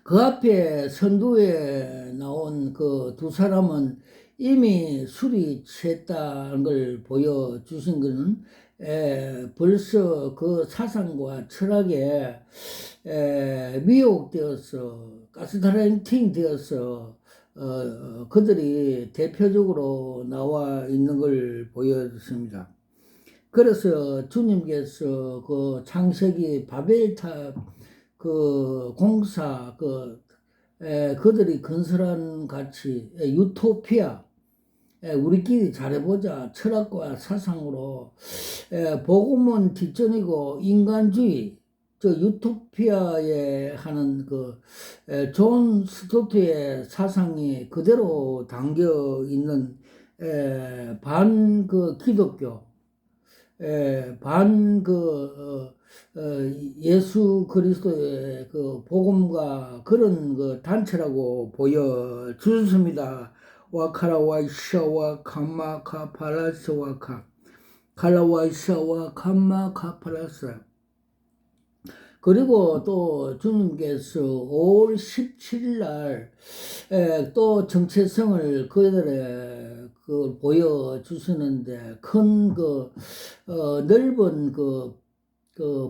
Speaker 1: 그 앞에 선두에 나온 그 두 사람은 이미 술이 취했다는 걸 보여주신 것은 벌써 그 사상과 철학에 미혹되어서 가스라이팅 되어서 그들이 대표적으로 나와 있는 걸 보여줬습니다. 그래서 주님께서 그 창세기 바벨탑 그 공사 그들이 건설한 같이 유토피아 우리끼리 잘해보자 철학과 사상으로 복음은 뒷전이고 인간주의 저 유토피아에 하는 존 스토트의 사상이 그대로 담겨 있는 반 기독교 반 예수 그리스도의 그 복음과 그런 단체라고 보여주습니다. 와카라와이샤와 카마카 팔라스와카 칼라와이샤와 카마카 팔라스. 그리고 또 주님께서 5월 17일 날 또 정체성을 그들의 보여주시는데 큰 넓은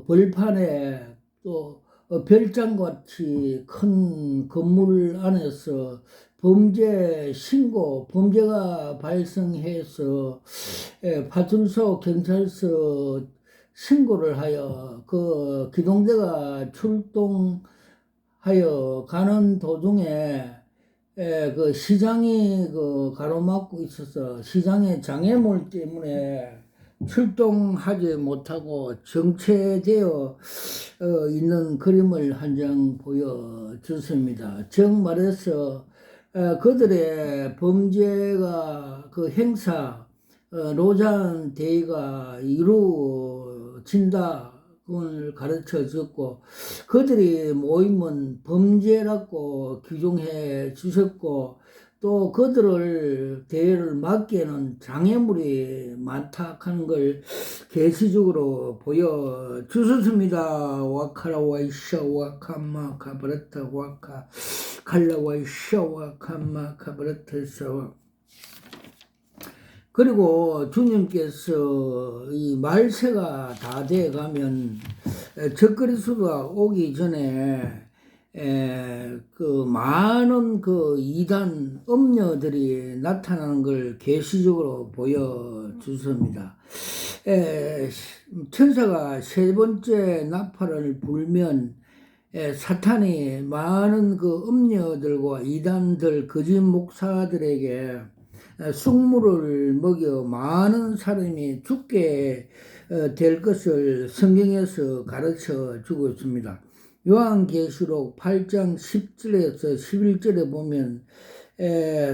Speaker 1: 벌판에 또 별장같이 큰 건물 안에서 범죄가 발생해서 파출소 경찰서 신고를 하여 그 기동대가 출동하여 가는 도중에 그 시장이 가로막고 있어서 시장의 장애물 때문에 출동하지 못하고 정체되어 있는 그림을 한 장 보여줬습니다. 즉 말해서 그들의 범죄가 행사 로잔 대의가 이루어진다 을 가르쳐 줬고 그들이 모임은 범죄라고 규정해 주셨고 또 그들을 대회를 막기에는 장애물이 많다 하는 걸 계시적으로 보여주셨습니다. 와카라와이샤 와카마 카브라타 와카 칼라와이샤 와카마 카브라타서 그리고 주님께서 이 말세가 다 돼 가면 적그리스도가 오기 전에 많은 이단 음녀들이 나타나는 걸 계시적으로 보여주습니다. 천사가 세 번째 나팔을 불면 사탄이 많은 음녀들과 이단들 거짓 목사들에게 숙물을 먹여 많은 사람이 죽게 될 것을 성경에서 가르쳐 주고 있습니다. 요한계시록 8장 10절에서 11절에 보면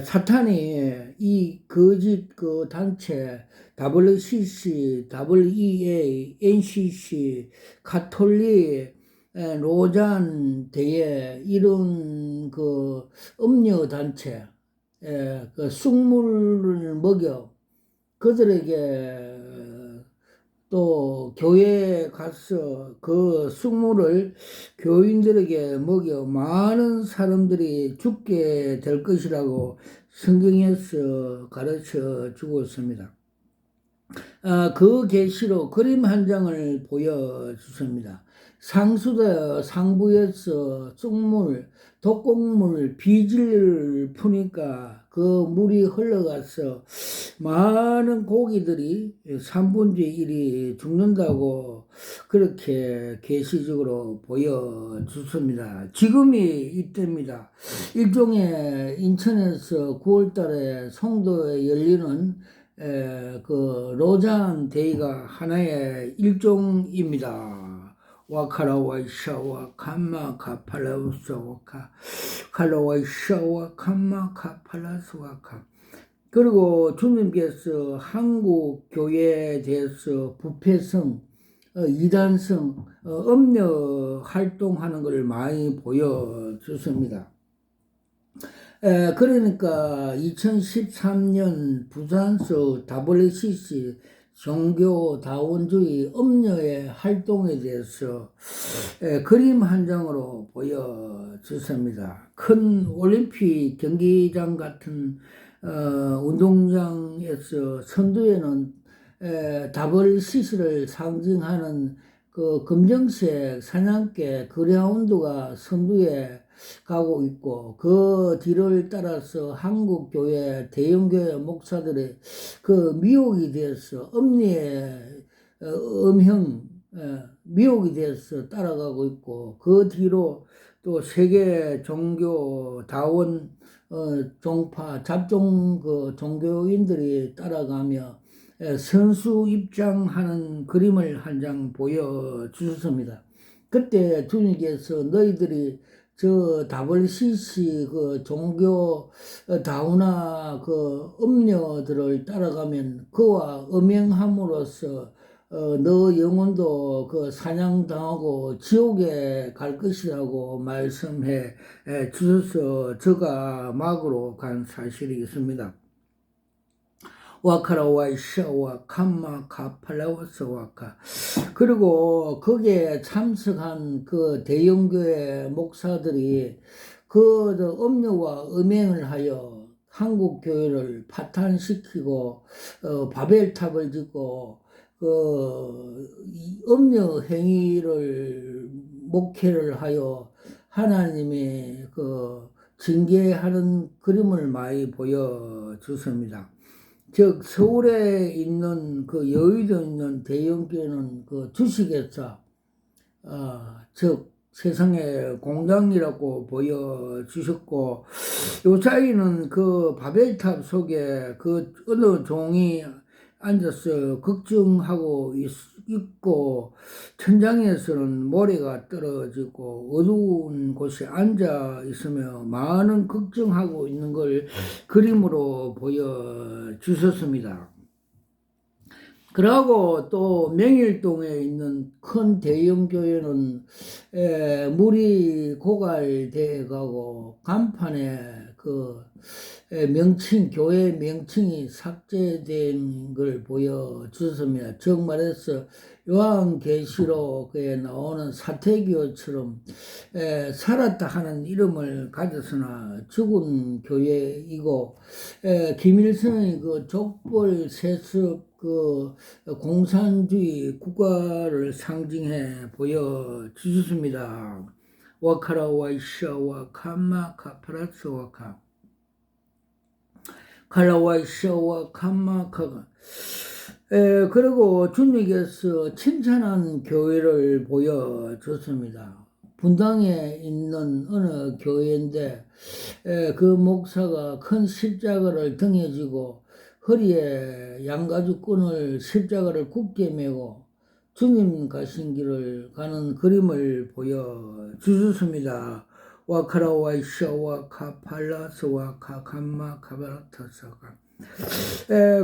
Speaker 1: 사탄이 이 거짓 단체 WCC, WEA, NCC, 가톨릭, 로잔 대회 이런 음료 단체 숙물을 먹여 그들에게 또 교회에 가서 그 숙물을 교인들에게 먹여 많은 사람들이 죽게 될 것이라고 성경에서 가르쳐 주고 있습니다. 그 계시로 그림 한 장을 보여주십니다. 상부에서 쑥물, 독곡물, 비질을 푸니까 그 물이 흘러가서 많은 고기들이 3분의 1이 죽는다고 그렇게 계시적으로 보여주습니다. 지금이 이때입니다. 일종의 인천에서 9월 달에 송도에 열리는 로잔 데이가 하나의 일종입니다. 와카라와이샤와 캄마카 팔라우스와카 칼라와이샤와 캄마카 팔라스와카. 그리고 주님께서 한국 교회에 대해서 부패성, 이단성, 음녀 활동하는 것을 많이 보여주십니다. 그러니까 2013년 부산서 WCC 종교다원주의 음녀의 활동에 대해서 그림 한 장으로 보여주습니다. 큰 올림픽 경기장 같은 운동장에서 선두에는 WCC를 상징하는 그 검정색 사냥개 그라운드가 선두에 가고 있고, 그 뒤를 따라서 한국교회 대형교회 목사들의 그 미혹이 되어서 엄니의 음형 미혹이 되어서 따라가고 있고, 그 뒤로 또 세계 종교 다원 종파 잡종 그 종교인들이 따라가며 선수 입장하는 그림을 한 장 보여주셨습니다. 그때 주님께서 너희들이 저 WCC 그 종교 다우나 그 음녀들을 따라가면 그와 음행함으로써 너 영혼도 그 사냥당하고 지옥에 갈 것이라고 말씀해 주셔서 저가 막으로 간 사실이 있습니다. 와카라와 샤와 캄마 카팔라와스 와카. 그리고 거기에 참석한 그 대형교회 목사들이 그 음료와 음행을 하여 한국 교회를 파탄시키고 바벨탑을 짓고 그 음료 행위를 목회를 하여 하나님이 그 징계하는 그림을 많이 보여주습니다. 즉 서울에 있는 그 여의도에 있는 대형교회는 그 주식회사 즉 세상의 공장이라고 보여주셨고, 요 사이는 그 바벨탑 속에 그 어느 종이 앉아서 걱정하고 있고, 천장에서는 모래가 떨어지고 어두운 곳에 앉아 있으며 많은 걱정하고 있는 걸 그림으로 보여주셨습니다. 그러고 또 명일동에 있는 큰 대형 교회는 물이 고갈돼 가고 간판에 그 명칭 교회 명칭이 삭제된 걸 보여주셨습니다. 즉 말해서 요한계시록에 나오는 사태교처럼 살았다 하는 이름을 가졌으나 죽은 교회이고, 김일성의 그 족벌 세습 그 공산주의 국가를 상징해 보여주셨습니다. 와카라와 이샤와 캄마 카프라츠와카 칼라와 이샤와 캄마 카가. 그리고 주님께서 칭찬한 교회를 보여줬습니다. 분당에 있는 어느 교회인데 그 목사가 큰 십자가를 등에 지고 허리에 양가죽 끈을 십자가를 굳게 메고 주님 가신 길을 가는 그림을 보여주셨습니다. 와카라와 이샤와 카팔라스와 카캄마 카바라타사가.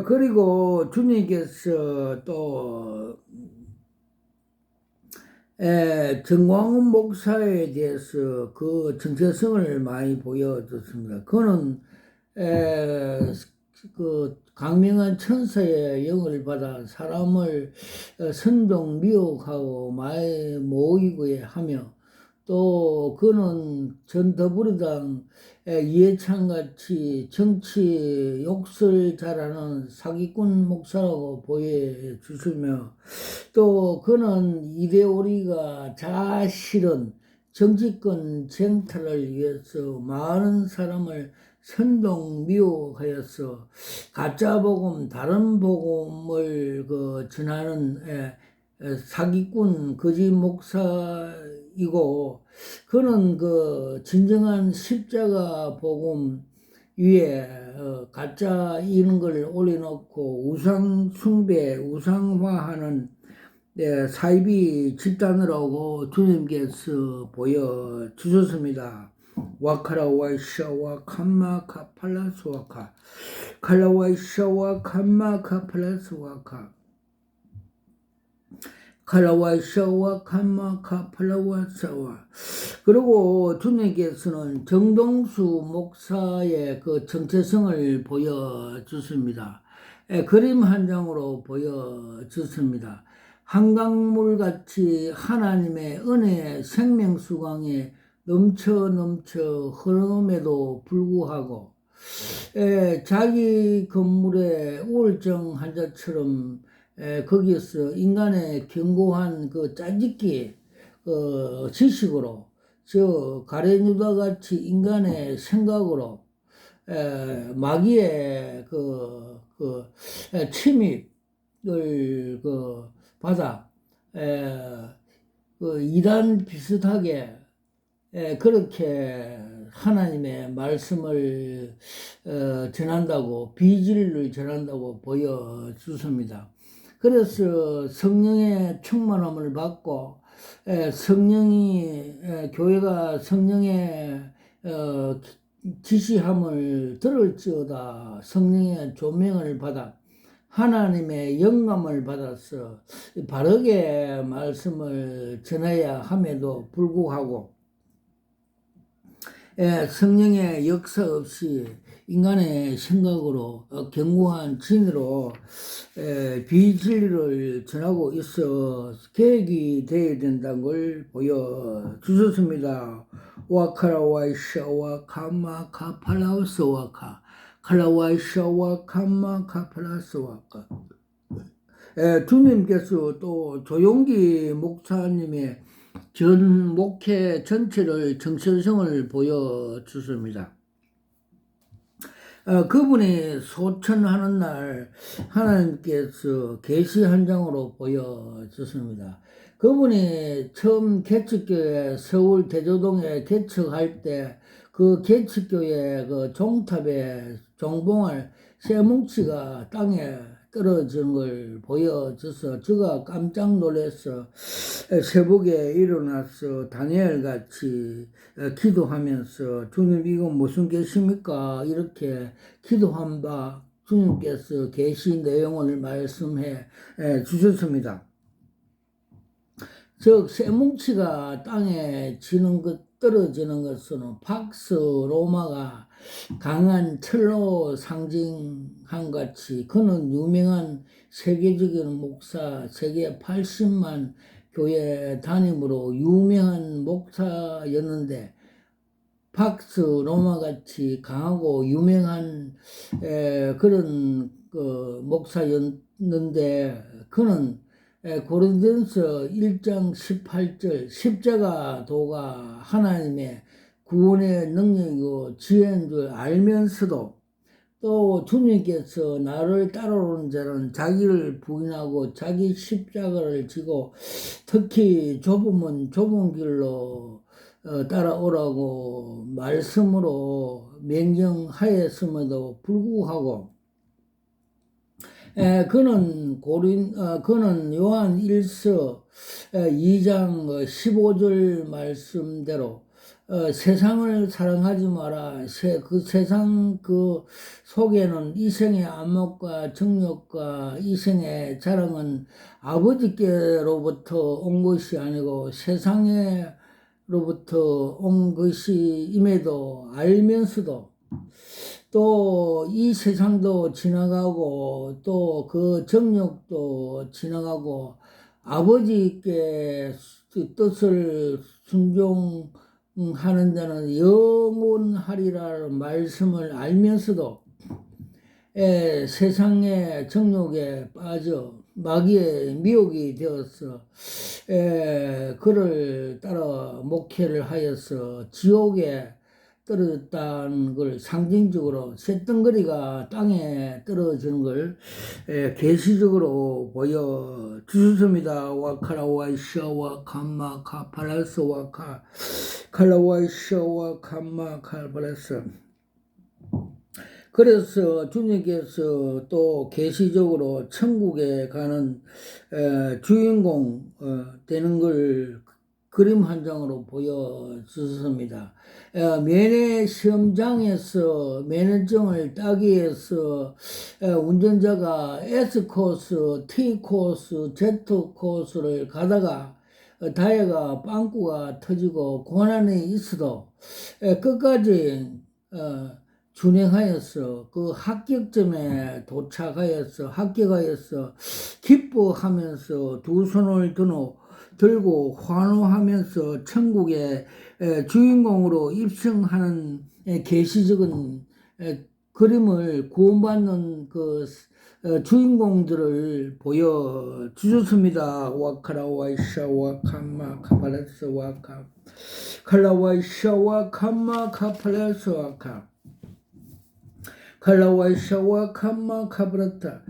Speaker 1: 그리고 주님께서 또 정광훈 목사에 대해서 그 정체성을 많이 보여줬습니다. 그는 그 강명한 천사의 영을 받아 사람을 선동 미혹하고 많이 모이게 하며, 또 그는 전 더불어당 이해찬같이 정치 욕설 잘하는 사기꾼 목사라고 보여주시며, 또 그는 이데올리가 자실은 정치권 쟁탈을 위해서 많은 사람을 선동 미혹하여서 가짜 복음, 다른 복음을 그 전하는 사기꾼 거짓 목사이고, 그는 그 진정한 십자가 복음 위에 가짜 이런 걸 올려놓고 우상 숭배, 우상화하는 사이비 집단이라고 주님께서 보여주셨습니다. 와카라와이샤와 캄마카 팔라스와카 칼라와이샤와 캄마카 팔라스와카 칼라와샤와 칸마카 팔라와샤와. 그리고 주님께서는 정동수 목사의 그 정체성을 보여주십니다. 그림 한 장으로 보여주십니다. 한강물같이 하나님의 은혜의 생명수강에 넘쳐 흐름에도 불구하고 자기 건물의 우울증 환자처럼 거기에서 인간의 견고한 그 짜집기 지식으로 저 가룟유다 같이 인간의 생각으로 마귀의 침입을 받아 이단 비슷하게 그렇게 하나님의 말씀을 전한다고 비진리를 전한다고 보여주십니다. 그래서 성령의 충만함을 받고 성령이 교회가 성령의 지시함을 들을지어다 성령의 조명을 받아 하나님의 영감을 받아서 바르게 말씀을 전해야 함에도 불구하고 성령의 역사 없이 인간의 생각으로 견고한 진리로 비진리를 전하고 있어 계획이 되어야 된다는 걸 보여주셨습니다. 와카라와이샤와 카마카 팔라우스와카 칼라와이샤와 카마카 팔라우스와카. 주님께서 또 조용기 목사님의 전 목회 전체를 정체성을 보여주십니다. 그분이 소천하는 날 하나님께서 계시 한 장으로 보여주십니다. 그분이 처음 개척교회 서울 대조동에 개척할 때 그 개척교회 그 종탑에 종봉할 쇠뭉치가 땅에 떨어지는 걸 보여줘서 제가 깜짝 놀라서 새벽에 일어나서 다니엘 같이 기도하면서 주님 이거 무슨 계십니까? 이렇게 기도한 바 주님께서 계시 내용을 말씀해 주셨습니다. 즉 쇠뭉치가 땅에 지는 것 떨어지는 것은 팍스 로마가 강한 철로 상징한 같이 그는 유명한 세계적인 목사 세계 80만 교회 담임으로 유명한 목사였는데 팍스 로마 같이 강하고 유명한 그런 목사였는데 그는 고린도전서 1장 18절 십자가 도가 하나님의 구원의 능력이고 지혜인 줄 알면서도 또 주님께서 나를 따라오는 자는 자기를 부인하고 자기 십자가를 지고 특히 좁으면 좁은 길로 따라오라고 말씀으로 명령하였음에도 불구하고 그는 요한 1서 2장 15절 말씀대로 세상을 사랑하지 마라. 그 세상 그 속에는 이생의 안목과 정욕과 이생의 자랑은 아버지께로부터 온 것이 아니고 세상에로부터 온 것임에도 알면서도 또 이 세상도 지나가고 또 그 정욕도 지나가고 아버지께 뜻을 순종하는 자는 영원하리라는 말씀을 알면서도 세상의 정욕에 빠져 마귀의 미혹이 되어서 그를 따라 목회를 하여서 지옥에 떨어졌다는 걸 상징적으로 쇳덩거리가 땅에 떨어지는 걸 계시적으로 보여주셨습니다. 와카라와이샤와 칸마카 팔라스와 칼라와이샤와 칸마카 팔라스. 그래서 주님께서 또 계시적으로 천국에 가는 주인공 되는 걸 그림 한 장으로 보여주셨습니다. 면허 시험장에서 면허증을 따기 위해서 운전자가 S코스, T코스, Z코스를 가다가 타이어가 빵꾸가 터지고 고난이 있어도 끝까지 준행하여서 그 합격점에 도착하여서 합격하여서 기뻐하면서 두 손을 들고 환호하면서 천국의 주인공으로 입성하는 계시적인 그림을 구원받는 그 주인공들을 보여주셨습니다. 와카라와이샤와 캄마 카팔레스 와카 칼라와이샤와 캄마 카팔레스 와카 칼라와이샤와 캄마 카브라타.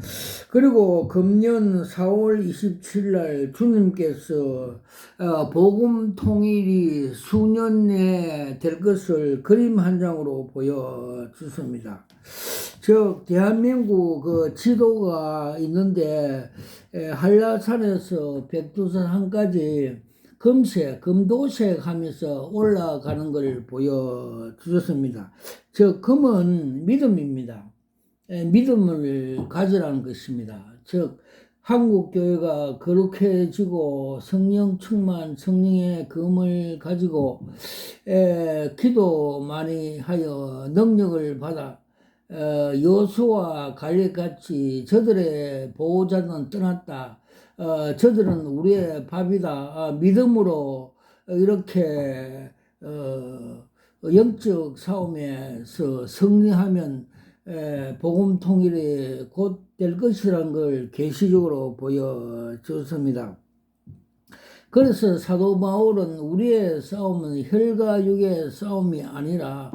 Speaker 1: 그리고 금년 4월 27일 날 주님께서 복음 통일이 수년 내에 될 것을 그림 한 장으로 보여주십니다. 즉 대한민국 그 지도가 있는데 한라산에서 백두산항까지 금도색 하면서 올라가는 걸 보여주셨습니다. 즉 금은 믿음입니다. 믿음을 가지라는 것입니다. 즉 한국교회가 거룩해지고 성령 충만 성령의 금을 가지고 기도 많이 하여 능력을 받아 여호수아와 갈렙같이 저들의 보호자는 떠났다. 저들은 우리의 밥이다. 믿음으로 이렇게 영적 싸움에서 승리하면 복음 통일이 곧 될 것이라는 걸 계시적으로 보여줬습니다. 그래서 사도 바울은 우리의 싸움은 혈과 육의 싸움이 아니라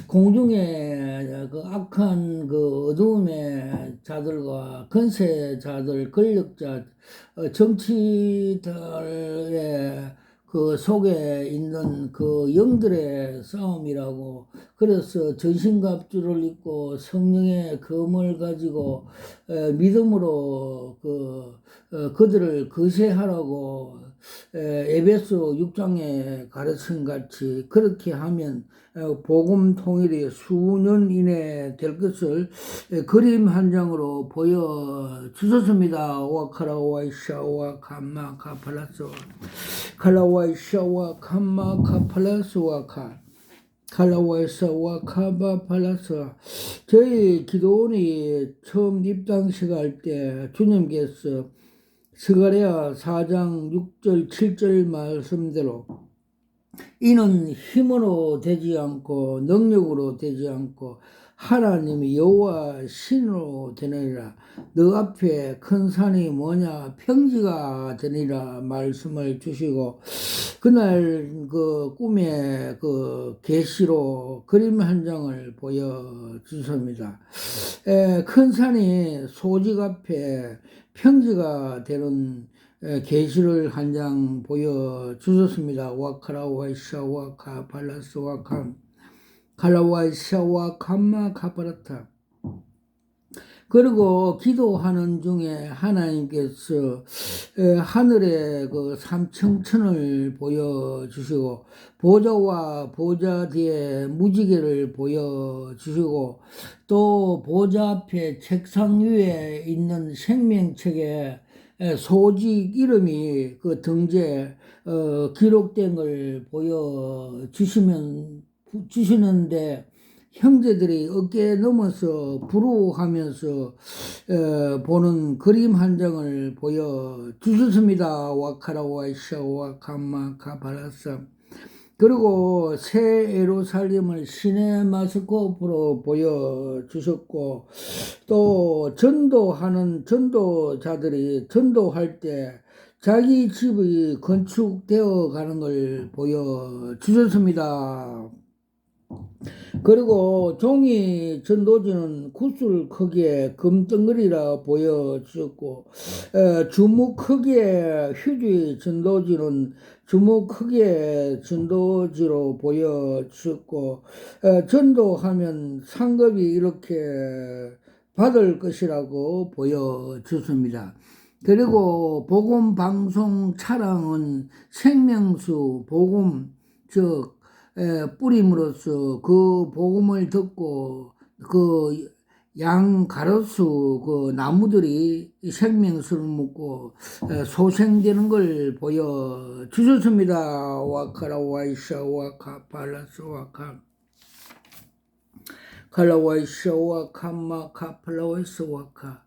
Speaker 1: 공중의 그 악한 그 어두움의 자들과 권세자들, 권력자, 정치들의 그 속에 있는 그 영들의 싸움이라고. 그래서 전신갑주를 입고 성령의 검을 가지고 믿음으로 그들을 거세하라고 에베소 6장에 가르친 같이 그렇게 하면 복음 통일이 수년 이내에 될 것을 그림 한 장으로 보여주셨습니다. 와카라와이샤와 캄마 카팔라스와 칼라와이샤와 캄마 카팔라스와 칼라와이샤와 카바 팔라스와. 저희 기도원이 처음 입당식 할 때 주님께서 스가랴 4장 6절 7절 말씀대로 이는 힘으로 되지 않고 능력으로 되지 않고 하나님이 여호와 신으로 되느니라. 너 앞에 큰 산이 뭐냐 평지가 되니라 말씀을 주시고 그날 그 꿈의 그 계시로 그림 한 장을 보여주십니다. 큰 산이 소직 앞에 평지가 되는 계시를 한 장 보여주셨습니다. 와카라와이샤와 카팔라스와 칼라와이샤와 캄마 카파라타. 그리고 기도하는 중에 하나님께서 하늘의 그 삼층천을 보여주시고 보좌와 보좌 뒤에 무지개를 보여주시고 또 보좌 앞에 책상 위에 있는 생명책에 소직 이름이 그 등재에 기록된 걸 보여주시는데 형제들이 어깨에 넘어서 부러워하면서 보는 그림 한 장을 보여주셨습니다. 와카라와이샤와 캄마 카발라사. 그리고 새 예루살렘을 시네마스코프로 보여주셨고 또 전도하는 전도자들이 전도할 때 자기 집이 건축되어 가는 걸 보여주셨습니다. 그리고 종이 전도지는 구슬 크기의 금덩어리라 보여주셨고 주먹 크기의 휴지 전도지는 주먹 크기의 전도지로 보여주셨고 전도하면 상급이 이렇게 받을 것이라고 보여주십니다. 그리고 복음 방송 차량은 생명수 복음 즉 뿌림으로써 그 복음을 듣고 그 양 가로수 그 나무들이 생명수를 묻고 소생되는 걸 보여 주셨습니다. 와카라 와이샤 와카 팔라스 와카 칼라와이샤 와카 마카 팔라와이스 와카.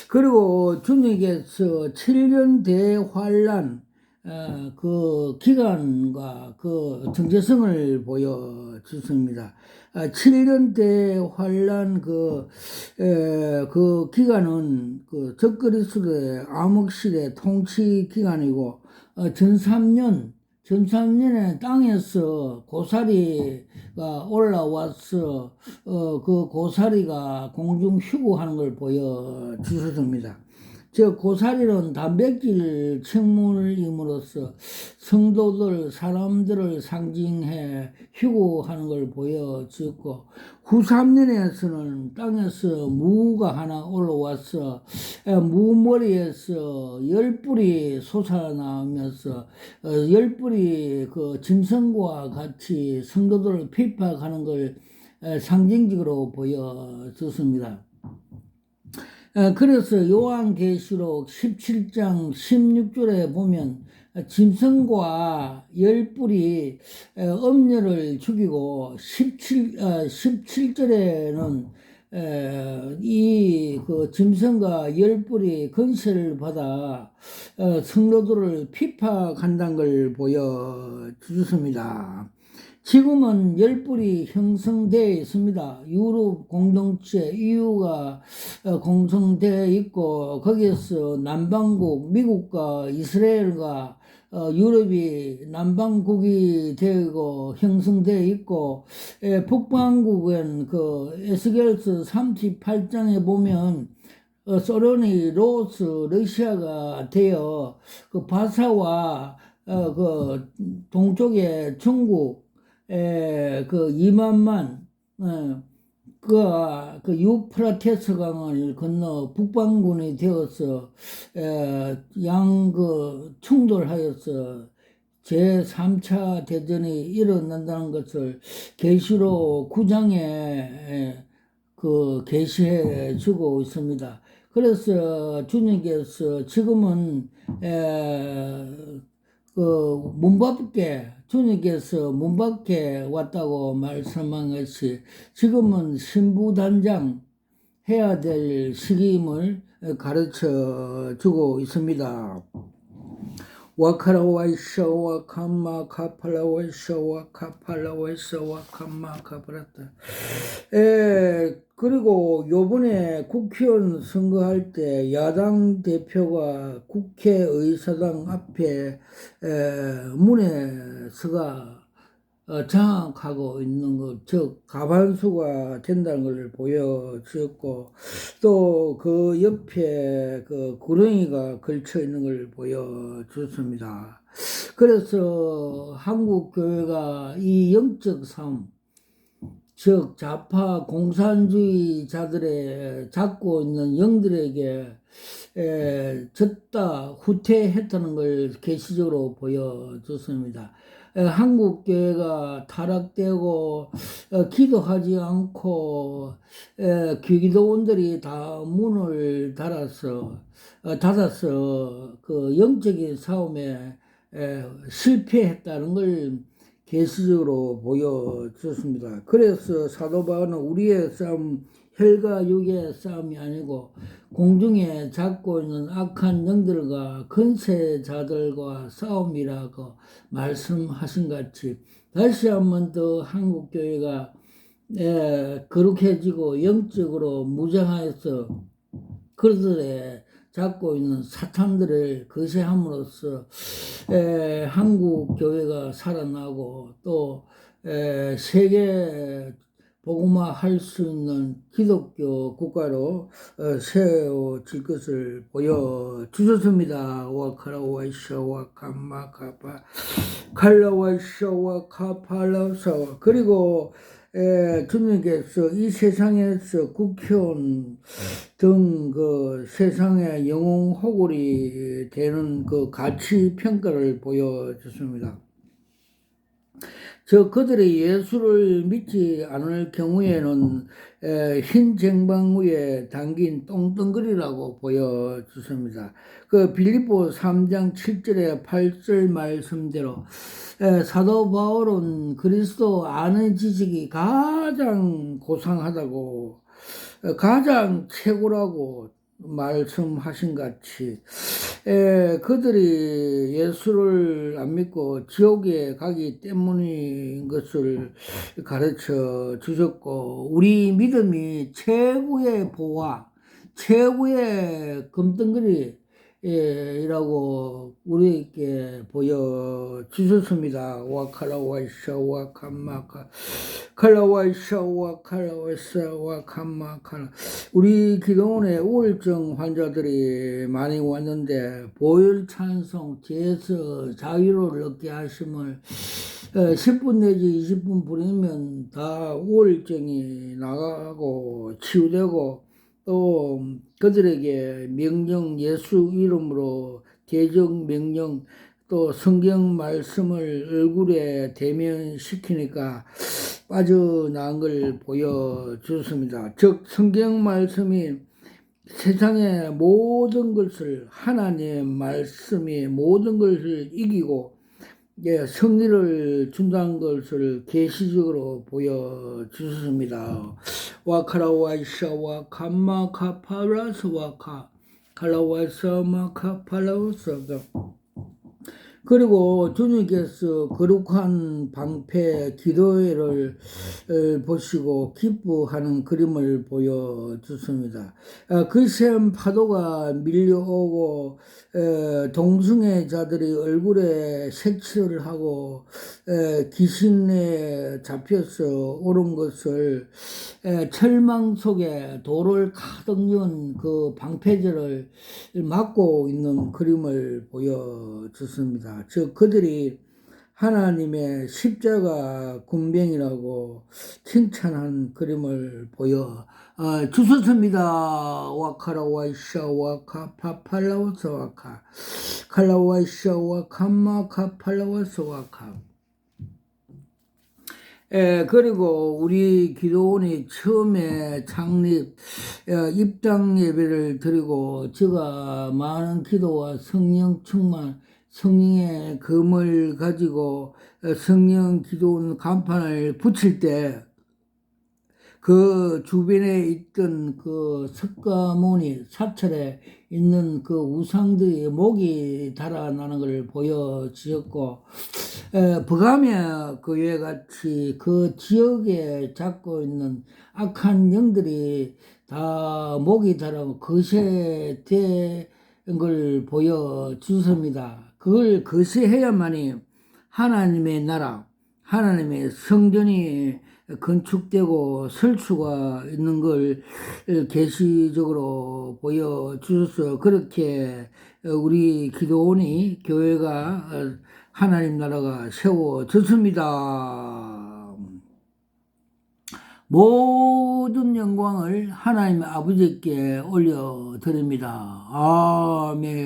Speaker 1: 그리고 주님께서 7년 대환란 그 기간과 그 정체성을 보여주십니다. 7년 대환란 그 기간은 그 적그리스도의 암흑시대 통치 기간이고 전 3년에 땅에서 고사리가 올라와서 그 고사리가 공중 휴구하는 걸 보여주셨습니다. 즉 고사리는 단백질 식물임으로써 성도들 사람들을 상징해 휴구하는 걸 보여주었고 후 3년에서는 땅에서 무가 하나 올라와서 무머리에서 열뿔이 솟아나면서 열뿔이 그 짐승과 같이 성도들을 핍박하는 걸 상징적으로 보여줬습니다. 그래서 요한계시록 17장 16절에 보면 짐승과 열뿔이 엄녀를 죽이고 17절에는 이 그 짐승과 열뿔이 건세를 받아 성도들을 핍박한다는 걸 보여주셨습니다. 지금은 열불이 형성되어 있습니다. 유럽 공동체 EU가 공성되어 있고 거기에서 남반국 미국과 이스라엘과 유럽이 남반국이 되고 형성되어 있고 북반국은 그 에스겔서 38장에 보면 소련이 러시아가 되어 그 바사와 그 동쪽에 중국 그 2만만 그 유프라테스 강을 건너 북반군이 되어서 양 그 충돌하여서 제3차 대전이 일어난다는 것을 계시록 9장에 그 계시해 주고 있습니다. 그래서 주님께서 지금은 그 문 밖에 주님께서 문 밖에 왔다고 말씀한 것이 지금은 신부단장 해야 될 시기임을 가르쳐 주고 있습니다. 와카라와이샤 와카마 카팔라와이샤 와카팔라와이샤 와카마 카팔라타. 그리고 요번에 국회의원 선거할 때 야당 대표가 국회의사당 앞에 문에 서가 장악하고 있는 것, 즉 가반수가 된다는 걸 보여주었고 또 그 옆에 그 구렁이가 걸쳐 있는 걸 보여줬습니다. 그래서 한국 교회가 이 영적 삶, 즉 좌파 공산주의자들의 잡고 있는 영들에게 졌다 후퇴했다는 걸 계시적으로 보여줬습니다. 한국 교회가 타락되고 기도하지 않고 기도원들이 다 문을 닫아서 그 영적인 싸움에 실패했다는 걸 계시적으로 보여줬습니다. 그래서 사도 바울은 우리의 싸움 혈과 육의 싸움이 아니고 공중에 잡고 있는 악한 영들과 권세자들과 싸움이라고 말씀하신 같이 다시 한번 더 한국교회가 거룩해지고 영적으로 무장하여서 그들의 잡고 있는 사탄들을 거세함으로써 한국 교회가 살아나고 또 세계 복음화 할 수 있는 기독교 국가로 세워질 것을 보여주셨습니다. 와카라와이샤와 카마카파 칼라와이샤와 카팔라사. 그리고 주님께서 이 세상에서 국회의원 등 그 세상의 영웅 호굴이 되는 그 가치 평가를 보여줬습니다. 그들의 예수를 믿지 않을 경우에는 흰 쟁반 위에 담긴 똥덩어리라고 보여주습니다. 그 빌립보 3장 7절에 8절 말씀대로 사도 바울은 그리스도 아는 지식이 가장 고상하다고 가장 최고라고 말씀하신 같이 그들이 예수를 안 믿고 지옥에 가기 때문인 것을 가르쳐 주셨고 우리 믿음이 최고의 보화, 최고의 금덩어리 이라고 우리에게 보여주셨습니다. 와카라와이샤와 칸마카 칼라와이샤와 칼라와이샤와 칸마카 우리 기도원에 우울증 환자들이 많이 왔는데 보혈 찬송, 제서, 자유를 얻게 하심을 10분 내지 20분 부리면 다 우울증이 나가고 치유되고 또 그들에게 명령 예수 이름으로 대적 명령 또 성경 말씀을 얼굴에 대면시키니까 빠져나간 걸 보여줬습니다. 즉 성경 말씀이 세상의 모든 것을 하나님의 말씀이 모든 것을 이기고 승리를 준다는 것을 계시적으로 보여주셨습니다. 와카라와이샤와 칸마카파라스와카 칼라와이사마카팔라우스가 그리고 주님께서 거룩한 방패 기도회를 보시고 기뻐하는 그림을 보여주습니다. 그센 파도가 밀려오고 동승의 자들이 얼굴에 색칠을 하고 귀신에 잡혀서 오른 것을 철망 속에 돌을 가득 넣은 그 방패들을 막고 있는 그림을 보여주습니다. 즉 그들이 하나님의 십자가 군병이라고 칭찬한 그림을 보여 주셨습니다. 와카라와이샤 와카파팔라와스 와카 칼라와이샤 와카마카팔라와스 와카 그리고 우리 기도원이 처음에 창립 입당 예배를 드리고 제가 많은 기도와 성령 충만 성령의 검을 가지고 성령 기도원 간판을 붙일 때 그 주변에 있던 그 석가모니 사찰에 있는 그 우상들이 목이 달아나는 것을 보여주셨고 버가며 그에 같이 그 지역에 잡고 있는 악한 영들이 다 목이 달아고 거세된 걸 보여주습니다. 그걸 거세해야만이 하나님의 나라, 하나님의 성전이 건축되고 설 수가 있는 걸 계시적으로 보여주셔서 그렇게 우리 기도원이 교회가 하나님 나라가 세워졌습니다. 모든 영광을 하나님 아버지께 올려드립니다. 아멘.